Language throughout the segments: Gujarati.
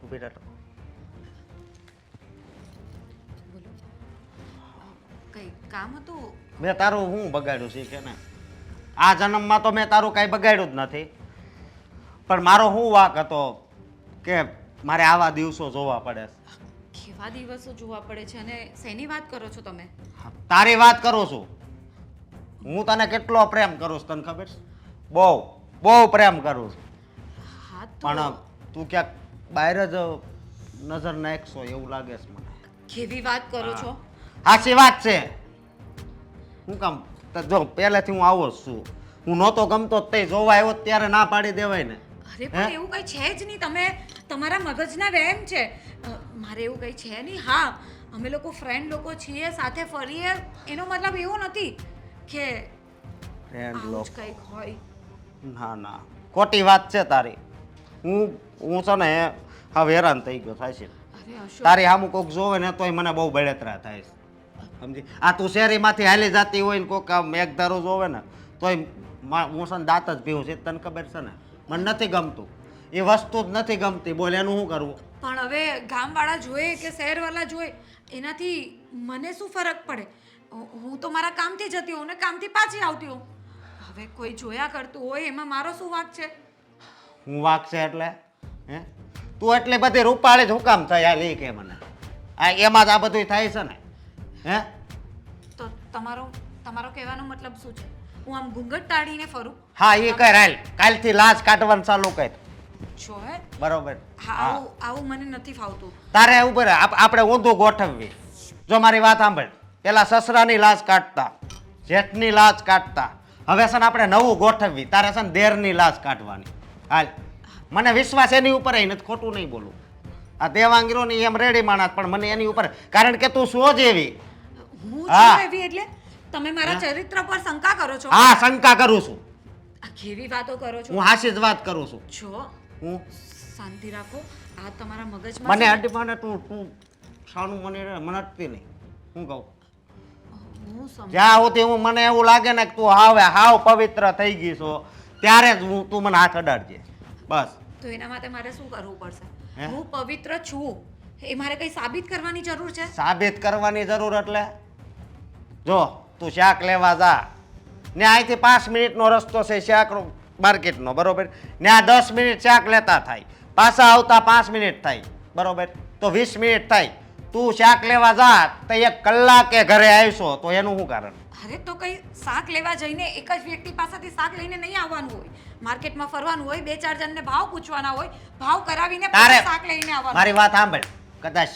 ઊભી રહે. બોલો. કઈ કામ હતું? મેં તારું હું બગાડ્યું છે કે ને? આ જન્મમાં તો મેં તારું કાંઈ બગાડ્યું જ નથી, પણ મારો શું વાંક હતો કે મારે આવા દિવસો જોવા પડે? કેવા દિવસો જોવા પડે છે અને શેની વાત કરો છો તમે? તારી વાત કરું છું. હું તને કેટલો પ્રેમ કરું છું તને ખબર છે? બહુ બહુ પ્રેમ કરું છું, હા પણ તો તું ક્યાંક બહાર જ નજર નાખશો એવું લાગે છે મને. કેવી વાત કરો છો? સાચી વાત છે. હું કામ જો પહેલેથી હું આવો જ છું. હું નહોતો ગમતો તે જોવા આવ્યો ત્યારે ના પાડી દેવાય ને. અરે પણ એવું કઈ છે જ નહીં. તમે તમારા મગજના વહેમ છે. મારે એવું કઈ છે નહીં. હા, અમે લોકો ફ્રેન્ડ લોકો છીએ, સાથે ફરીએ, એનો મતલબ એવો નથી કે ફ્રેન્ડ આવું જ લોકો કંઈક હોય. ના ના, ખોટી વાત છે તારી. હું છે ને હવે હેરાન થઈ ગયો થાય છે. અરે અશોક, તારી સામું કોક જોવે ને તોય મને બહુ બળતરા થાય છે, સમજી? આ તું શેરીમાંથી હાલી જતી હોય ને કોક આમ એકધારું જોવે ને તોય હું છે ને દાંત જ પીવું છે, તને ખબર છે ને? મને નથી ગમતું, એ વસ્તુ જ નથી ગમતી. બોલ, એનું શું કરવું? પણ હવે ગામવાળા જોઈએ કે શહેરવાળા જોઈએ એનાથી મને શું ફરક પડે? હું તો મારા કામથી જતી હોઉં ને કામથી પાછી આવતી હોઉં. હવે કોઈ જોયા કરતું હોય એમાં મારો શું વાંક છે? હું વાંક છે એટલે? હે, તું એટલી બધી રૂપાળી જ હું કામ થઈ આ લી કે મને? આ એમાં જ આ બધું થાય છે ને? હે, તો તમારો તમારો કહેવાનો મતલબ શું છે? હું આમ ઘૂંઘટ ટાળીને ફરું? હા એ કર હાલ. કાલથી લાજ કાઢવાનું ચાલુ કર. છો હે? બરોબર? હા, આવું મને નથી ફાવતું. તારે ઉપર આપણે ઊંધું ગોઠવવી. જો મારી વાત સાંભળ, પેલા સસરાની લાજ કાઢતા, જેઠની લાજ કાઢતા, હવે છે ને આપણે નવું ગોઠવવી. તારે છે ને દેરની લાજ કાઢવાની. હાલ, મને વિશ્વાસ એની ઉપર નથી, ખોટું નહીં બોલું. આ દેવાંગીરોની એમ રેડી માણસ, પણ મને એની ઉપર, કારણ કે તું સો જેવી. હું હા. છું એવી એટલે તમે મારા ચરિત્ર પર શંકા કરો છો? હા, શંકા કરું છું. આ કેવી વાતો કરો છો? હું હાસી જ વાત કરું છું. છો હું શાંતિ રાખો. આ તમારા મગજમાં મને છે ને? અડીપાને તું સાનું મને અટતી નહીં. હું કહું હું સમજ જ્યાં સુધી હું મને એવું લાગે ને કે તું હાવ પવિત્ર થઈ ગઈ છો, ત્યારે જ તું મને હાથ અડાડજે, બસ. તો એના માટે મારે શું કરવું પડશે? હે? હું પવિત્ર છું એ મારે કઈ સાબિત કરવાની જરૂર છે? સાબિત કરવાની જરૂર એટલે જો તું શાક લેવા જા ને, અહીંથી 5 મિનિટનો રસ્તો છે શાક માર્કેટનો, બરોબર? ને આ 10 મિનિટ શાક લેતા થાય, પાછા આવતા 5 મિનિટ થાય, બરોબર? તો 20 મિનિટ થાય. તું શાક લેવા જા તો 1 કલાકે ઘરે આવશો, તો એનું શું કારણ? અરે તો કઈ શાક લેવા જઈને એક જ વ્યક્તિ પાસેથી શાક લઈને નહીં આવવાનું હોય. માર્કેટમાં ફરવાનું હોય, 2-4 જણને ભાવ પૂછવાના હોય, ભાવ કરાવીને તારે પછી શાક લઈને આવવાનું. મારી વાત સાંભળ, કદાચ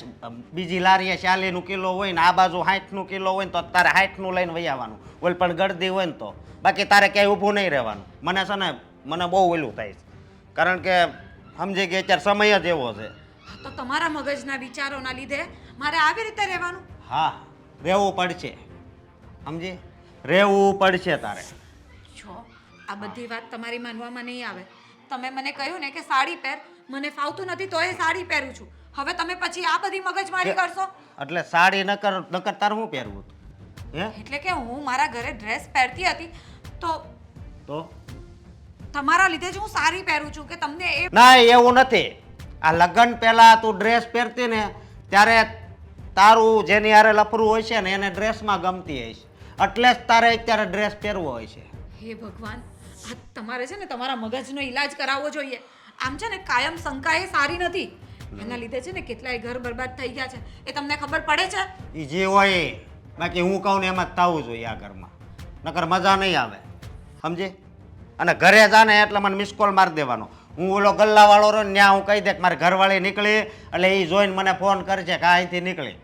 બીજી લારીએ 40નું કિલો હોય ને આ બાજુ 60નું કિલો હોય ને તો તારે 60નું લઈને વહી આવવાનું. ઓલ પણ ગળદી હોય ને તો બાકી તારે ક્યાંય ઊભું નહીં રહેવાનું. મને છે ને મને બહુ ઓલું થાય છે, કારણ કે સમજી કે અત્યારે સમય જ એવો છે. તો તમારા મગજના વિચારોના લીધે મારે આવી રીતે રહેવાનું? હા, રહેવું પડશે, સમજી? રહેવું પડશે તારે. છો આ બધી વાત તમારી માનવામાં નહીં આવે. તમે મને કહ્યું ને કે સાડી પહેર, મને ફાવતું નથી તો એ સાડી પહેરું છું. હવે તમે પછી આ બધી મગજમારી કરશો? એટલે સાડી નકર તારે શું પહેરવું હતું? હે, એટલે કે હું મારા ઘરે ડ્રેસ પહેરતી હતી તો તો તમારા લીધે જ હું સાડી પહેરું છું કે તમને એ ના, એવું નથી. આ લગ્ન પહેલા તું ડ્રેસ પહેરતી ને ત્યારે તારું જેની હારે લફરું હોય છે ને એને ડ્રેસમાં ગમતી હોય છે, એટલે જ તારે અત્યારે ડ્રેસ પહેરવો હોય છે. હે ભગવાન, આ તમારે છે ને તમારા મગજનો ઈલાજ કરાવવો જોઈએ. આમ છે ને કાયમ શંકા એ સારી નથી. એના લીધે છે ને કેટલાય ઘર બરબાદ થઈ ગયા છે, એ તમને ખબર પડે છે? એ જે હોય એ. બાકી હું કહું ને એમ જ થવું જોઈએ આ ઘરમાં, નકર મજા નહીં આવે, સમજી? અને ઘરે જાને એટલે મને મિસ કોલ મારી દેવાનો. હું ઓલો ગલ્લાવાળો રહ્યો ને ત્યાં હું કહી દે કે મારે ઘરવાળી નીકળી, એટલે એ જોઈને મને ફોન કરશે કે અહીંથી નીકળી,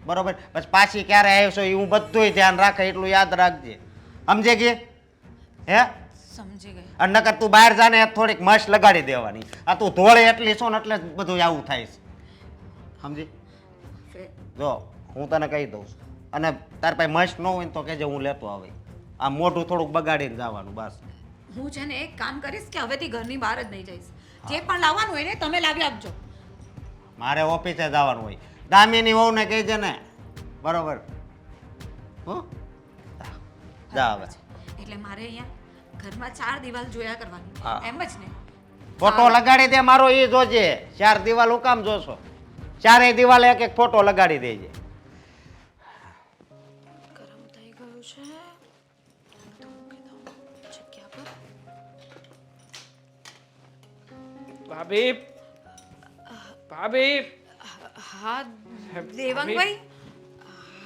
બરોબર? પછી પાછી ક્યારે આવશો એ હું બધુંય ધ્યાન રાખે, એટલું યાદ રાખજે, સમજે કે? હે, સમજી ગઈ. અને નકર તું બહાર જાને થોડીક મશ લગાડી દેવાની. આ તું ધોળે એટલી છો ને એટલે જ બધું આવું થાય છે, સમજી? જો હું તને કહી દઉં છું, અને તાર પાસે મશ ન હોય ને તો કહેજે, હું લેતો આવે. આ મોઢું થોડુંક બગાડીને જવાનું, બસ. હું છે ને એક કામ કરીશ કે હવેથી ઘરની બહાર જ નહીં જઈશ. જે પણ લાવવાનું હોય ને તમે લાવી આપજો. મારે ઓફિસે જવાનું હોય. દામિની વહુને કહેજે ને, બરોબર? હો, જા હવે. એટલે મારે અહીંયા ઘરમાં 4 દિવાલ જોયા કરવાની, હા. એમ જ ને? ફોટો લગાડી દે મારો એ જોજે. 4 દિવાલ હું કામ જોશો? 4 દિવાલે એક એક ફોટો લગાડી દેજે. ગરમ થઈ ગયું છે તો મૂકી દઉં જગ્યા પર. ભાભી ભાભી હા દેવાંગભાઈ,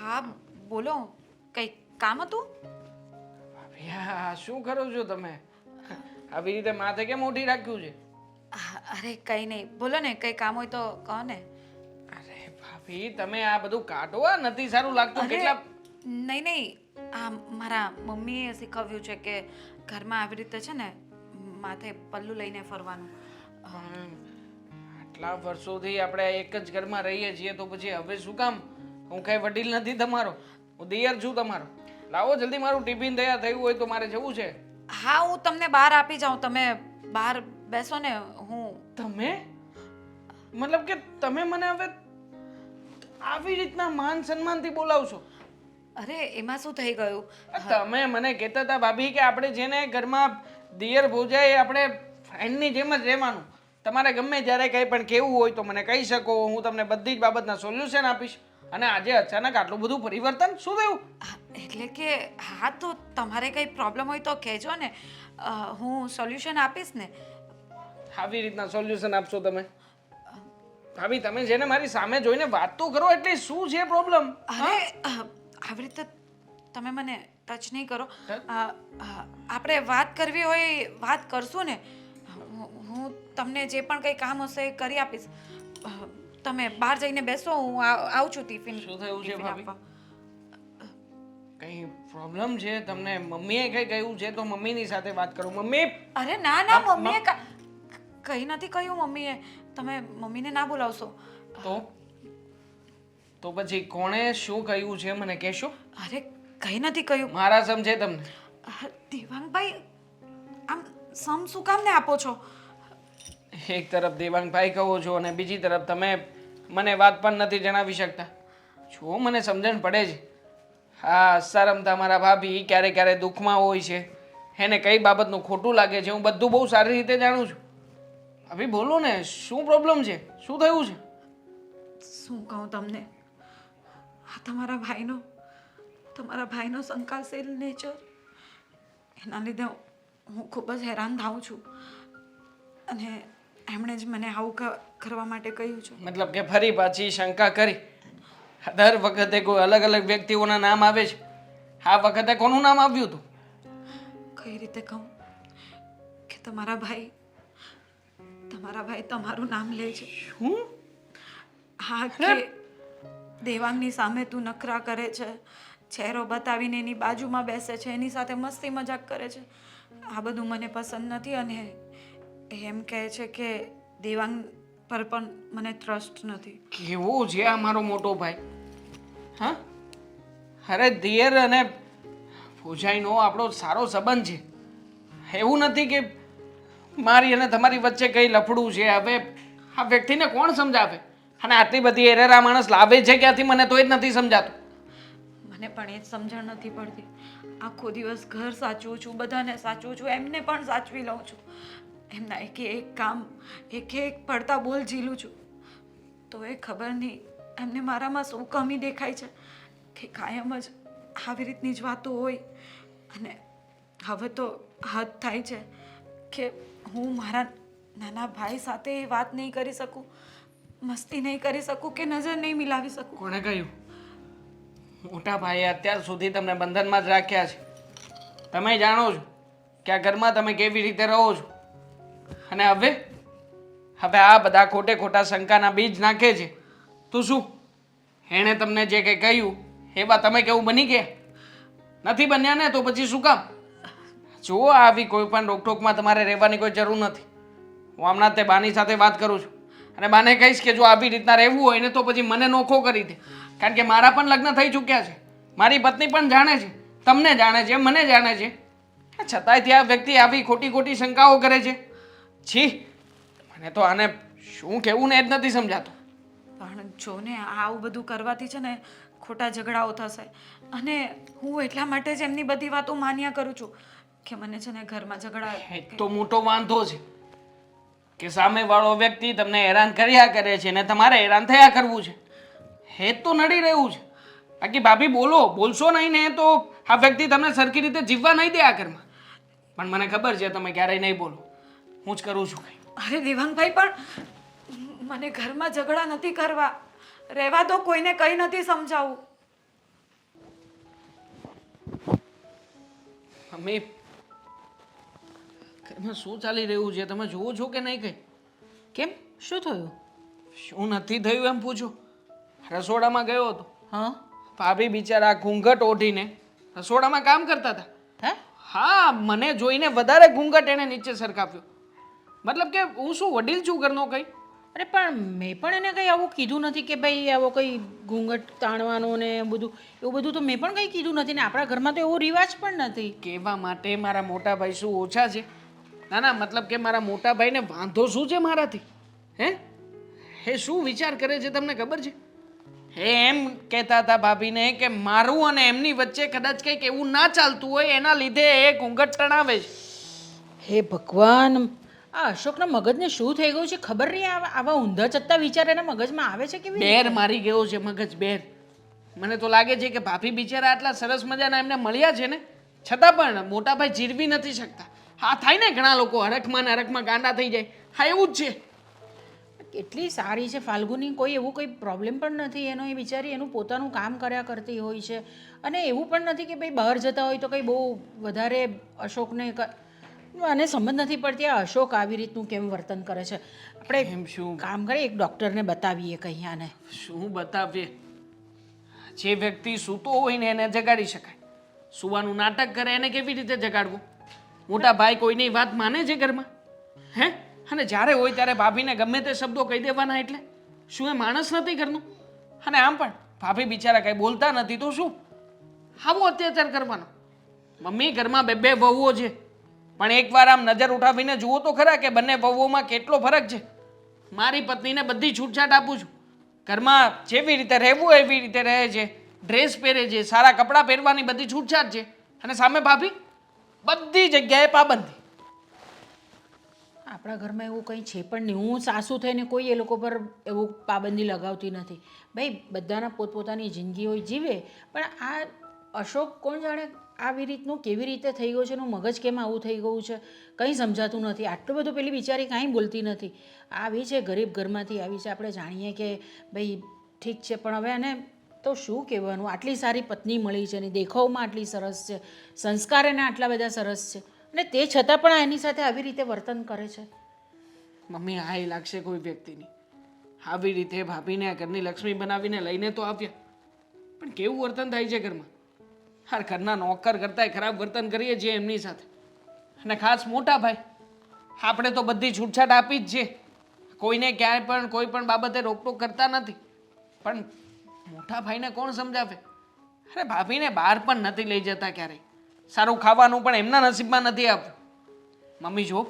હા બોલો, કંઈ કામ હતું? ભાભી આ શું કરો છો તમે? આવી રીતે માથે કેમ ઉઠી રાખ્યું છે? અરે કંઈ નહીં, બોલો ને, કંઈ કામ હોય તો કહો ને. અરે ભાભી તમે આ બધું કાઢો, આ નથી સારું લાગતું. અરે, કેટલા નહીં નહીં, આ મારા મમ્મીએ શીખવ્યું છે કે ઘરમાં આવી રીતે છે ને માથે પલ્લું લઈને ફરવાનું. આટલા વર્ષોથી આપણે એક જ ઘરમાં રહીએ છીએ તો પછી હવે શું કામ? હું કઈ વડીલ નથી તમારો, હું દિયર છું તમારો. લાવો જલ્દી, મારું ટિફિન તૈયાર થયું હોય તો મારે જવું છે. હા, હું તમને બહાર આપી જાઉં, તમે બહાર બેસો ને. હું તમે મતલબ કે તમે મને હવે આવી રીતના માન સન્માનથી બોલાવશો? અરે એમાં શું થઈ ગયું? તમે મને કહેતા હતા ભાભી કે આપણે જેને ઘરમાં દિયર ભોજાય એ આપણે ફ્રેન્ડની જેમ જ રહેવાનું. તમારે ગમે જ્યારે કંઈ પણ કહેવું હોય તો મને કહી શકો, હું તમને બધી જ બાબતના સોલ્યુશન આપીશ. અને આજે અચાનક આટલું બધું પરિવર્તન શું થયું? એટલે કે હા, તો તમારે કંઈ પ્રોબ્લેમ હોય તો કહેજો ને, હું સોલ્યુશન આપીશ ને. આવી રીતના સોલ્યુશન આપશો તમે? ભાભી તમે જેને મારી સામે જોઈને વાત તો કરો, એટલે શું છે પ્રોબ્લેમ? અરે આવી રીતે તમે મને ટચ નહીં કરો. આપણે વાત કરવી હોય વાત કરશું ને. હું તમને જે પણ કંઈ કામ હશે એ કરી આપીશ. તમે બહાર જઈને બેસો, હું આવું છું ટિફિન. શું થયું છે ટિફિન ભાભી? આપવા. કઈ પ્રોબ્લેમ છે તમને? મમ્મીએ કઈ કહ્યું છે તો મમ્મીની સાથે વાત કરો. મમ્મી અરે ના ના, મમ્મીએ કંઈ નથી કહ્યું મમ્મીએ. તમે મમ્મીને ના બોલાવશો. તો પછી કોણે શું કહ્યું છે મને કહેશો? અરે કંઈ નથી કહ્યું. મારા સમજે તમને? દેવાંગભાઈ, આમ સમ શું કામ ને આપો છો? એક તરફ દેવાંગભાઈ કહો છો અને બીજી તરફ તમે મને વાત પણ નથી જણાવી શકતા. જો મને સમજણ પડે છે, હા સરમતા મારા ભાભી ક્યારે ક્યારે દુઃખમાં હોય છે, એને કઈ બાબતનું ખોટું લાગે છે હું બધું બહુ સારી રીતે જાણું છું. ભાભી બોલો ને, શું પ્રોબ્લેમ છે? શું થયું છે? શું કહું તમને, આ તમારા ભાઈનો સંકાલશીલ નેચર, એના લીધે હું ખૂબ જ હેરાન થાઉં છું. અને એમણે જ મને આવું કરવા માટે કહ્યું છે. મતલબ કે ફરી પાછી શંકા કરી? દર વખતે કોઈ અલગ અલગ વ્યક્તિઓના નામ આવે છે, આ વખતે કોનું નામ આવ્યું હતું? કઈ રીતે કહું કે તમારા ભાઈ તમારું નામ લે છે. શું? હા, કે દેવાંગની સામે તું નખરા કરે છે, ચહેરો બતાવીને એની બાજુમાં બેસે છે, એની સાથે મસ્તી મજાક કરે છે. આ બધું મને પસંદ નથી. અને એમ કહે છે કે દેવાંગ પર પણ મને ટ્રસ્ટ નથી. કેવો છે આ મારો મોટો ભાઈ? હા, અરે દિયર અને ભોજાઈનો આપણો સારો સંબંધ છે. એવું નથી કે મારી અને તમારી વચ્ચે કઈ લફડું છે. હવે આ વ્યક્તિને કોણ સમજાવે? અને આટલી બધી એરેરા માણસ લાવે છે ક્યાંથી, મને તો એ જ નથી સમજાતું. મને પણ એ જ સમજણ નથી પડતી. આખો દિવસ ઘર સાચવું છું, બધાને સાચવું છું, એમને પણ સાચવી લઉં છું, એમના એક એક કામ એક પડતા બોલ ઝીલું છું. તો એ ખબર નહીં એમને મારામાં શું કમી દેખાય છે કે કાયમ જ આવી રીતની જ વાતો હોય. અને હવે તો હદ થાય છે કે હું મારા નાના ભાઈ સાથે એ વાત નહીં કરી શકું, મસ્તી નહીં કરી શકું, કે નજર નહીં મિલાવી શકું. કોણે કહ્યું? મોટા ભાઈએ અત્યાર સુધી તમને બંધનમાં જ રાખ્યા છે. તમે જાણો છો કે આ ઘરમાં તમે કેવી રીતે રહો છો. અને હવે આ બધા ખોટે ખોટા શંકાના બીજ નાખે છે. તો શું એણે તમને જે કંઈ કહ્યું એવા તમે કેવું બની ગયા? નથી બન્યા ને, તો પછી શું કામ? જો આવી કોઈ પણ રોકટોકમાં તમારે રહેવાની કોઈ જરૂર નથી. હું હમણાં તે બાની સાથે વાત કરું છું અને બાને કહીશ કે જો આવી રીતના રહેવું હોય ને તો પછી મને નોખો કરી દે. કારણ કે મારા પણ લગ્ન થઈ ચૂક્યા છે, મારી પત્ની પણ જાણે છે, તમને જાણે છે, મને જાણે છે, છતાંય ત્યાં વ્યક્તિ આવી ખોટી ખોટી શંકાઓ કરે છે. છી, મને તો આને શું કહેવું ને એ જ નથી સમજાતું. પણ જો ને આવું બધું કરવાથી છે ને ખોટા ઝઘડાઓ થશે. અને હું એટલા માટે જ એમની બધી વાતો માન્યા કરું છું કે મને છે ને ઘરમાં ઝઘડા. એ તો મોટો વાંધો છે. કે સામેવાળો વ્યક્તિ તમને હેરાન કર્યા કરે છે ને તમારે હેરાન થયા કરવું છે. હેત તો નડી રહ્યું છે. બાકી ભાભી બોલશો નહીં ને તો આ વ્યક્તિ તમને સરખી રીતે જીવવા નહીં દે આ ઘરમાં. પણ મને ખબર છે તમે ક્યારેય નહીં બોલો. હું જ કરું છું કંઈ. અરે દેવાંગભાઈ, પણ મને ઘરમાં ઝઘડા નથી કરવા. રહેવા દો, કોઈને કંઈ નથી સમજાવવું. મમ્મી, ઘરમાં શું ચાલી રહ્યું છે તમે જુઓ છો કે નહીં? કંઈ કેમ, શું થયું? શું નથી થયું એમ પૂછો. રસોડામાં ગયો હતો. હા ભાભી બિચારા ઘૂંઘટ ઓઢીને રસોડામાં કામ કરતા હતા. હે હા, મને જોઈને વધારે ઘૂંઘટ એને નીચે સરકાવ્યો. મતલબ કે હું શું વડીલ છું ઘરનો કંઈ? અરે પણ મેં પણ એને કંઈ આવું કીધું નથી કે ભાઈ આવો કંઈ ઘૂંઘટ તાણવાનો ને બધું, એવું બધું તો મેં પણ કંઈ કીધું નથી ને આપણા ઘરમાં તો એવો રિવાજ પણ નથી. કહેવા માટે મારા મોટા ભાઈ શું ઓછા છે? ના ના, મતલબ કે મારા મોટા ભાઈને વાંધો શું છે મારાથી? હે શું વિચાર કરે છે તમને ખબર છે? એમ કહેતા હતા ભાભીને કે મારું અને એમની વચ્ચે કદાચ કંઈક એવું ના ચાલતું હોય એના લીધે એ ઘૂંઘટ ટણાવે છે. હે ભગવાન, આ અશોકના મગજને શું થઈ ગયું છે ખબર નહીં. આવા ઊંધા ચત્તા વિચાર એના મગજમાં આવે છે કેવી રીતે? બેર મારી ગયો છે મગજ, બેર. મને તો લાગે છે કે ભાભી બિચારા આટલા સરસ મજાના એમને મળ્યા છે ને છતાં પણ મોટા ભાઈ જીરવી નથી શકતા. હા, થાય ને ઘણા લોકો હરખમાં ને હરખમાં ગાંડા થઈ જાય. હા, એવું જ છે. કેટલી સારી છે ફાલ્ગુની, કોઈ એવું કોઈ પ્રોબ્લેમ પણ નથી એનો. એ બિચારી એનું પોતાનું કામ કર્યા કરતી હોય છે અને એવું પણ નથી કે ભાઈ બહાર જતા હોય તો કંઈ બહુ વધારે અશોકને મને સમજ નથી પડતી આ અશોક આવી રીતનું કેમ વર્તન કરે છે. આપણે એમ શું કામ કરીએ, એક ડૉક્ટરને બતાવીએ કંઈ આને. શું બતાવીએ? જે વ્યક્તિ સૂતો હોય ને એને જગાડી શકાય. સુવાનું નાટક કરે એને કેવી રીતે જગાડવું? મોટા ભાઈ કોઈની વાત માને છે ઘરમાં? હે? અને જ્યારે હોય ત્યારે ભાભીને ગમે તે શબ્દો કહી દેવાના એટલે શું એ માણસ નથી ઘરનું? અને આમ પણ ભાભી બિચારા કંઈ બોલતા નથી તો શું આવો અત્યાચાર કરવાનો? મમ્મી, ઘરમાં બે વહુઓ છે પણ એકવાર આમ નજર ઉઠાવીને જુઓ તો ખરા કે બંને વહુઓમાં કેટલો ફરક છે. મારી પત્નીને બધી છૂટછાટ આપું છું. ઘરમાં જેવી રીતે રહેવું એવી રીતે રહે છે, ડ્રેસ પહેરે છે, સારા કપડાં પહેરવાની બધી છૂટછાટ છે. અને સામે ભાભી બધી જગ્યાએ પાબંદી. આપણા ઘરમાં એવું કંઈ છે પણ નહીં. હું સાસુ થઈને કોઈ એ લોકો પર એવું પાબંદી લગાવતી નથી. ભાઈ બધાના પોતપોતાની જિંદગી હોય જીવે, પણ આ અશોક કોણ જાણે આવી રીતનું કેવી રીતે થઈ ગયું છે, એનું મગજ કેમ આવું થઈ ગયું છે કંઈ સમજાતું નથી. આટલું બધું પેલી બિચારી કાંઈ બોલતી નથી. આવી છે ગરીબ ઘરમાંથી આવી છે, આપણે જાણીએ કે ભાઈ ઠીક છે, પણ હવે એને તો શું કહેવાનું? આટલી સારી પત્ની મળી છે ને દેખાવમાં આટલી સરસ છે, સંસ્કાર એને આટલા બધા સરસ છે અને તે છતાં પણ એની સાથે આવી રીતે વર્તન કરે છે. મમ્મી, આ લાગશે કોઈ વ્યક્તિની આવી રીતે ભાભીને ઘરની લક્ષ્મી બનાવીને લઈને તો આવ્યા, પણ કેવું વર્તન થાય છે ઘરમાં? હાર, ઘરના નોકર કરતાંય ખરાબ વર્તન કરીએ છીએ એમની સાથે. અને ખાસ મોટા ભાઈ, આપણે તો બધી છૂટછાટ આપી જ છે, કોઈને ક્યાંય પણ કોઈ પણ બાબતે રોકટોક કરતા નથી. પણ મોટા ભાઈને કોણ સમજાવે? અરે ભાભીને બહાર પણ નથી લઈ જતા ક્યારેય. સારું ખાવાનું પણ એમના નસીબમાં નથી આપવું. મમ્મી જો,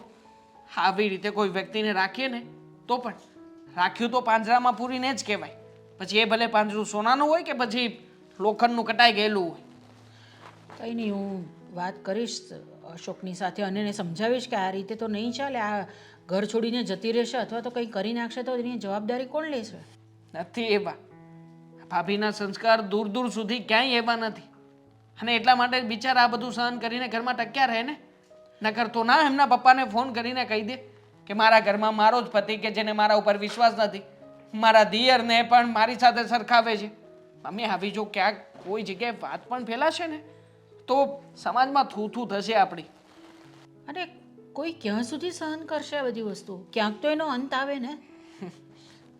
આવી રીતે કોઈ વ્યક્તિને રાખીએ ને તો પણ રાખ્યું તો પાંજરામાં પૂરીને જ કહેવાય. પછી એ ભલે પાંજરું સોનાનું હોય કે પછી લોખંડનું કટાઈ ગયેલું હોય. કંઈ નહીં, હું વાત કરીશ અશોકની સાથે અને એને સમજાવીશ કે આ રીતે તો નહીં ચાલે. આ ઘર છોડીને જતી રહેશે અથવા તો કંઈ કરી નાખશે તો એની જવાબદારી કોણ લેશે? નથી એવા. ભાભીના સંસ્કાર દૂર દૂર સુધી ક્યાંય એવા નથી. અને એટલા માટે બિચારા આ બધું સહન કરીને ઘરમાં ટક્યા રહે ને. નકર તો ના એમના પપ્પાને ફોન કરીને કહી દે કે મારા ઘરમાં મારો જ પતિ કે જેને મારા ઉપર વિશ્વાસ નથી, મારા દિયરને પણ મારી સાથે સરખાવે છે. મમ્મી, આવી જો ક્યાંક કોઈ જગ્યાએ વાત પણ ફેલાશે ને તો સમાજમાં થૂથું થશે આપણી. અને કોઈ ક્યાં સુધી સહન કરશે આ બધી વસ્તુ? ક્યાંક તો એનો અંત આવે ને.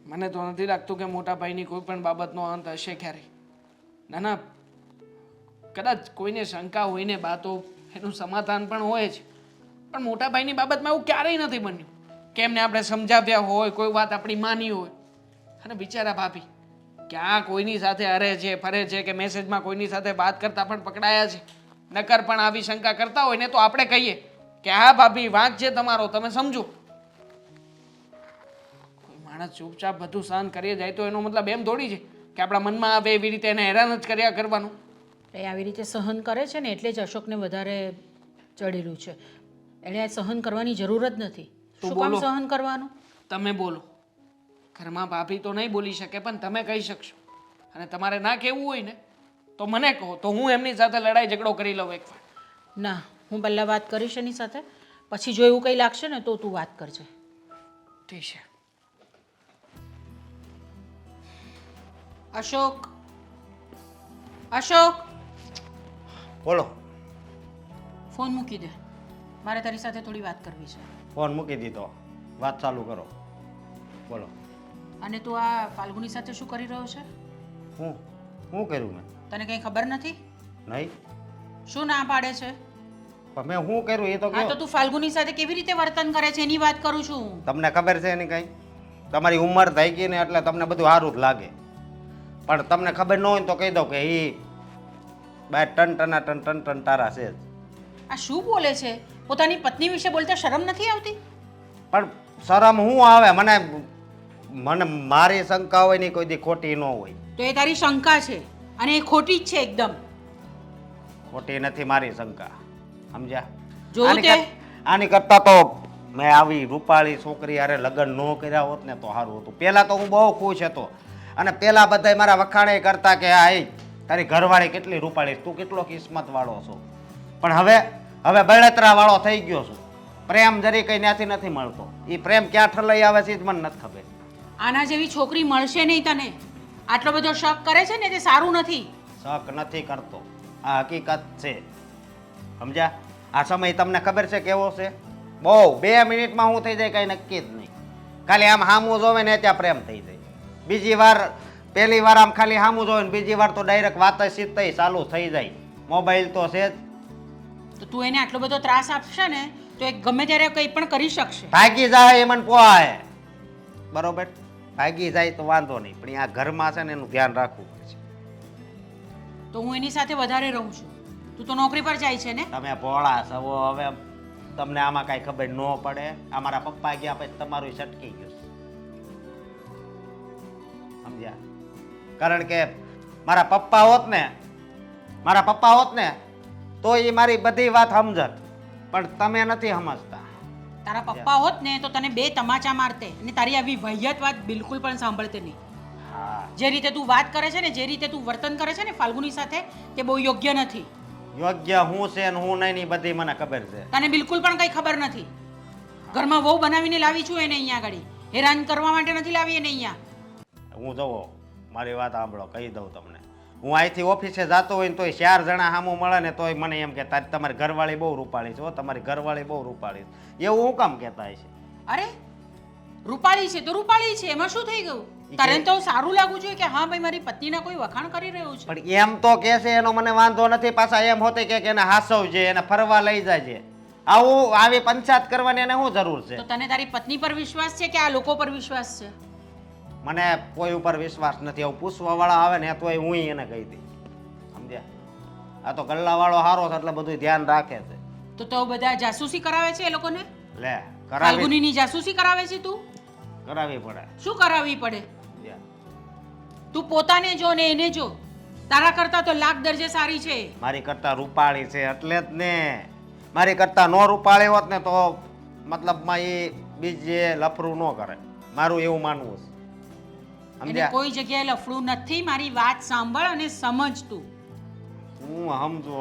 મને તો નથી લાગતું કે મોટા ભાઈની કોઈ પણ બાબતનો અંત હશે ક્યારેય. ના ના, કદાચ કોઈને શંકા હોય ને બાતો એનું સમાધાન પણ હોય જ, પણ મોટા ભાઈની બાબતમાં એવું ક્યારેય નથી બન્યું કે એમને આપણે સમજાવ્યા હોય, કોઈ વાત આપણી માની હોય. અને બિચારા ભાભી ક્યાં કોઈની સાથે હરે છે, ફરે છે કે મેસેજમાં કોઈની સાથે વાત કરતા પણ પકડાયા છે. નકર પણ આવી શંકા કરતા હોય ને તો આપણે કહીએ કે હા ભાભી, વાંક છે તમારો, તમે સમજો. કોઈ માણસ ચૂપચાપ બધું સહન કરી જાય તો એનો મતલબ એમ થોડી છે કે આપણા મનમાં આવે એવી રીતે એને હેરાન જ કર્યા કરવાનું. એ આવી રીતે સહન કરે છે ને એટલે જ અશોકને વધારે ચડેલું છે. એણે આ સહન કરવાની જરૂર જ નથી. તું શું કામ બોલો સહન કરવાનું? તમે બોલો. ઘરમાં ભાભી તો નહીં બોલી શકે પણ તમે કહી શકશો. અને તમારે ના કહેવું હોય ને તો મને કહો, તો હું એમની સાથે લડાઈ ઝઘડો કરી લઉં એકવાર. ના, હું પહેલાં વાત કરીશ એની સાથે, પછી જો એવું કંઈ લાગશે ને તો તું વાત કરજે. ઠીક છે. અશોક, અશોક, બોલો. ફોન મૂકી દે, મારે તારી સાથે થોડી વાત કરવી છે. ફોન મૂકી દીધો, વાત ચાલુ કરો. બોલો. અને તું આ ફાલ્ગુની સાથે શું કરી રહ્યો છે? હું કર્યું મેં? તને કંઈ ખબર નથી? નહીં. શું ના પાડે છે? પણ મેં શું કર્યું એ તો હા, કહો. તો તું ફાલ્ગુની સાથે કેવી રીતે વર્તન કરે છે એની વાત કરું છું. તમને ખબર છે એની કંઈ? તમારી ઉંમર થઈ ગઈ ને એટલે તમને બધું સારું જ લાગે. પણ તમને ખબર ન હોય ને તો કહી દઉં કે એ બાય ટન તારા છે જ. આ શું બોલે છે? પોતાની પત્ની વિશે બોલતા શરમ નથી આવતી? પણ શરમ શું આવે? મને મારી શંકા હોય ને કોઈ દી ખોટી ન હોય. તો એ તારી શંકા છે અને એ ખોટી જ છે એકદમ. ખોટી નથી મારી શંકા, સમજ્યા? જોયું તે? આની કરતા તો મેં આવી રૂપાળી છોકરી હારે લગ્ન ન કર્યા હોત ને તો સારું હતું. પહેલા તો હું બહુ ખુશ હતો અને પહેલા બધાય મારા વખાણે કરતા કે આ તારી ઘરવાળી કેટલી રૂપાળી, તું કેટલો કિસ્મત વાળો છો. પણ હવે બળતરા વાળો થઈ ગયો છું. પ્રેમ જરી કઈ ત્યાંથી નથી મળતો. એ પ્રેમ ક્યાં ઠલાઈ આવે છે જ મને નથી ખબર. આના જેવી છોકરી મળશે નહીં તને. આટલો બધો શક કરે છે ને તે સારું નથી. શક નથી કરતો, આ હકીકત છે, સમજ્યા? આ સમય તમને ખબર છે કેવો છે? બહુ 2 મિનિટમાં હું થઈ જાય કઈ નક્કી જ નહીં. ખાલી આમ હામું જોવે ને ત્યાં પ્રેમ થઈ જાય. બીજી વાર, પહેલી વાર આમ ખાલી હામું જોવે ને બીજી વાર તો ડાયરેક્ટ વાતચીત થઈ ચાલુ થઈ જાય. મોબાઈલ તો છે જ. તો તું એને આટલો બધો ત્રાસ આપશે ને તો એ ગમે ત્યારે કંઈ પણ કરી શકશે. ભાગી જાય એ મને પોહાય, બરોબર? ભાગી જાય તો વાંધો નહીં, પણ આ ઘરમાં છે ને એનું ધ્યાન રાખવું પડશે. તો હું એની સાથે વધારે રહું છું. તું તો નોકરી પર જાય છે ને? તમે ભોળા છો, હવે તમને આમાં કાંઈ ખબર ન પડે. અમારા પપ્પા ગયા પછી તમારું સટકી ગયું, સમજ્યા? કારણ કે મારા પપ્પા હોત ને તો એ મારી બધી વાત સમજત, પણ તમે નથી સમજતા. તારા પપ્પા હોત ને તો તને 2 તમાચા મારતે અને તારી આવી વહિયત વાત બિલકુલ પણ સાંભળતે નહીં. હા, જે રીતે તું વાત કરે છે ને, જે રીતે તું વર્તન કરે છે ને ફાલ્ગુની સાથે, તે બહુ યોગ્ય નથી. યોગ્ય હું છે ને હું નહીં, બધી મને ખબર છે. તને બિલકુલ પણ કંઈ ખબર નથી. ઘરમાં વહુ બનાવીને લાવી છું એને અહીંયા આગળ. હેરાન કરવા માટે નથી લાવી એને અહીંયા. હું જુઓ, મારી વાત સાંભળો, કહી દઉં તમને. હું અહીંથી ઓફિસે જતો હોય ને તોય 4 જણા સામું મળે ને તોય મને એમ કે તમારી ઘરવાળી બહુ રૂપાળી છે, તમારી ઘરવાળી બહુ રૂપાળી છે. એવું હું કામ કહેતા હશે? અરે રૂપાળી છે તો રૂપાળી છે, એમાં શું થઈ ગયું? તારે તો સારું લાગવું જોઈએ કે હા ભાઈ મારી પત્નીના કોઈ વખાણ કરી રહ્યું છે. પણ એમ તો કે છે એનો મને વાંધો નથી. પાછા એમ હોતે કે એને હાસવજે, એને ફરવા લઈ જાય. આવી પંચાયત કરવાની એને શું જરૂર છે? તો તને તારી પત્ની પર વિશ્વાસ છે કે આ લોકો પર વિશ્વાસ છે? મને કોઈ ઉપર વિશ્વાસ નથી. આવું પૂછવા વાળા આવે ને તોય હું એને કહી દઈ, સમજ્યા? આ તો ગલ્લા વાળો સારો છે એટલે બધું ધ્યાન રાખે છે. તો બધા જાસૂસી કરાવે છે એ લોકોને? લે, કરાવી ફાલ્ગુનીની જાસૂસી કરાવે છે તું? કરાવી પડે. શું કરાવવી પડે? સમજ્યા? તું પોતાને જો ને એને જો. તારા કરતા તો લાખ દરજે સારી છે. મારી કરતા રૂપાળી છે એટલે જ ને. મારી કરતા નો રૂપાળી હોત ને તો મતલબમાં એ બીજે લફરું ન કરે, મારું એવું માનવું છે, એને સમજ્યા? કોઈ જગ્યાએ લફડું નથી. મારી વાત સાંભળ અને સમજ તું. હું સમજુ.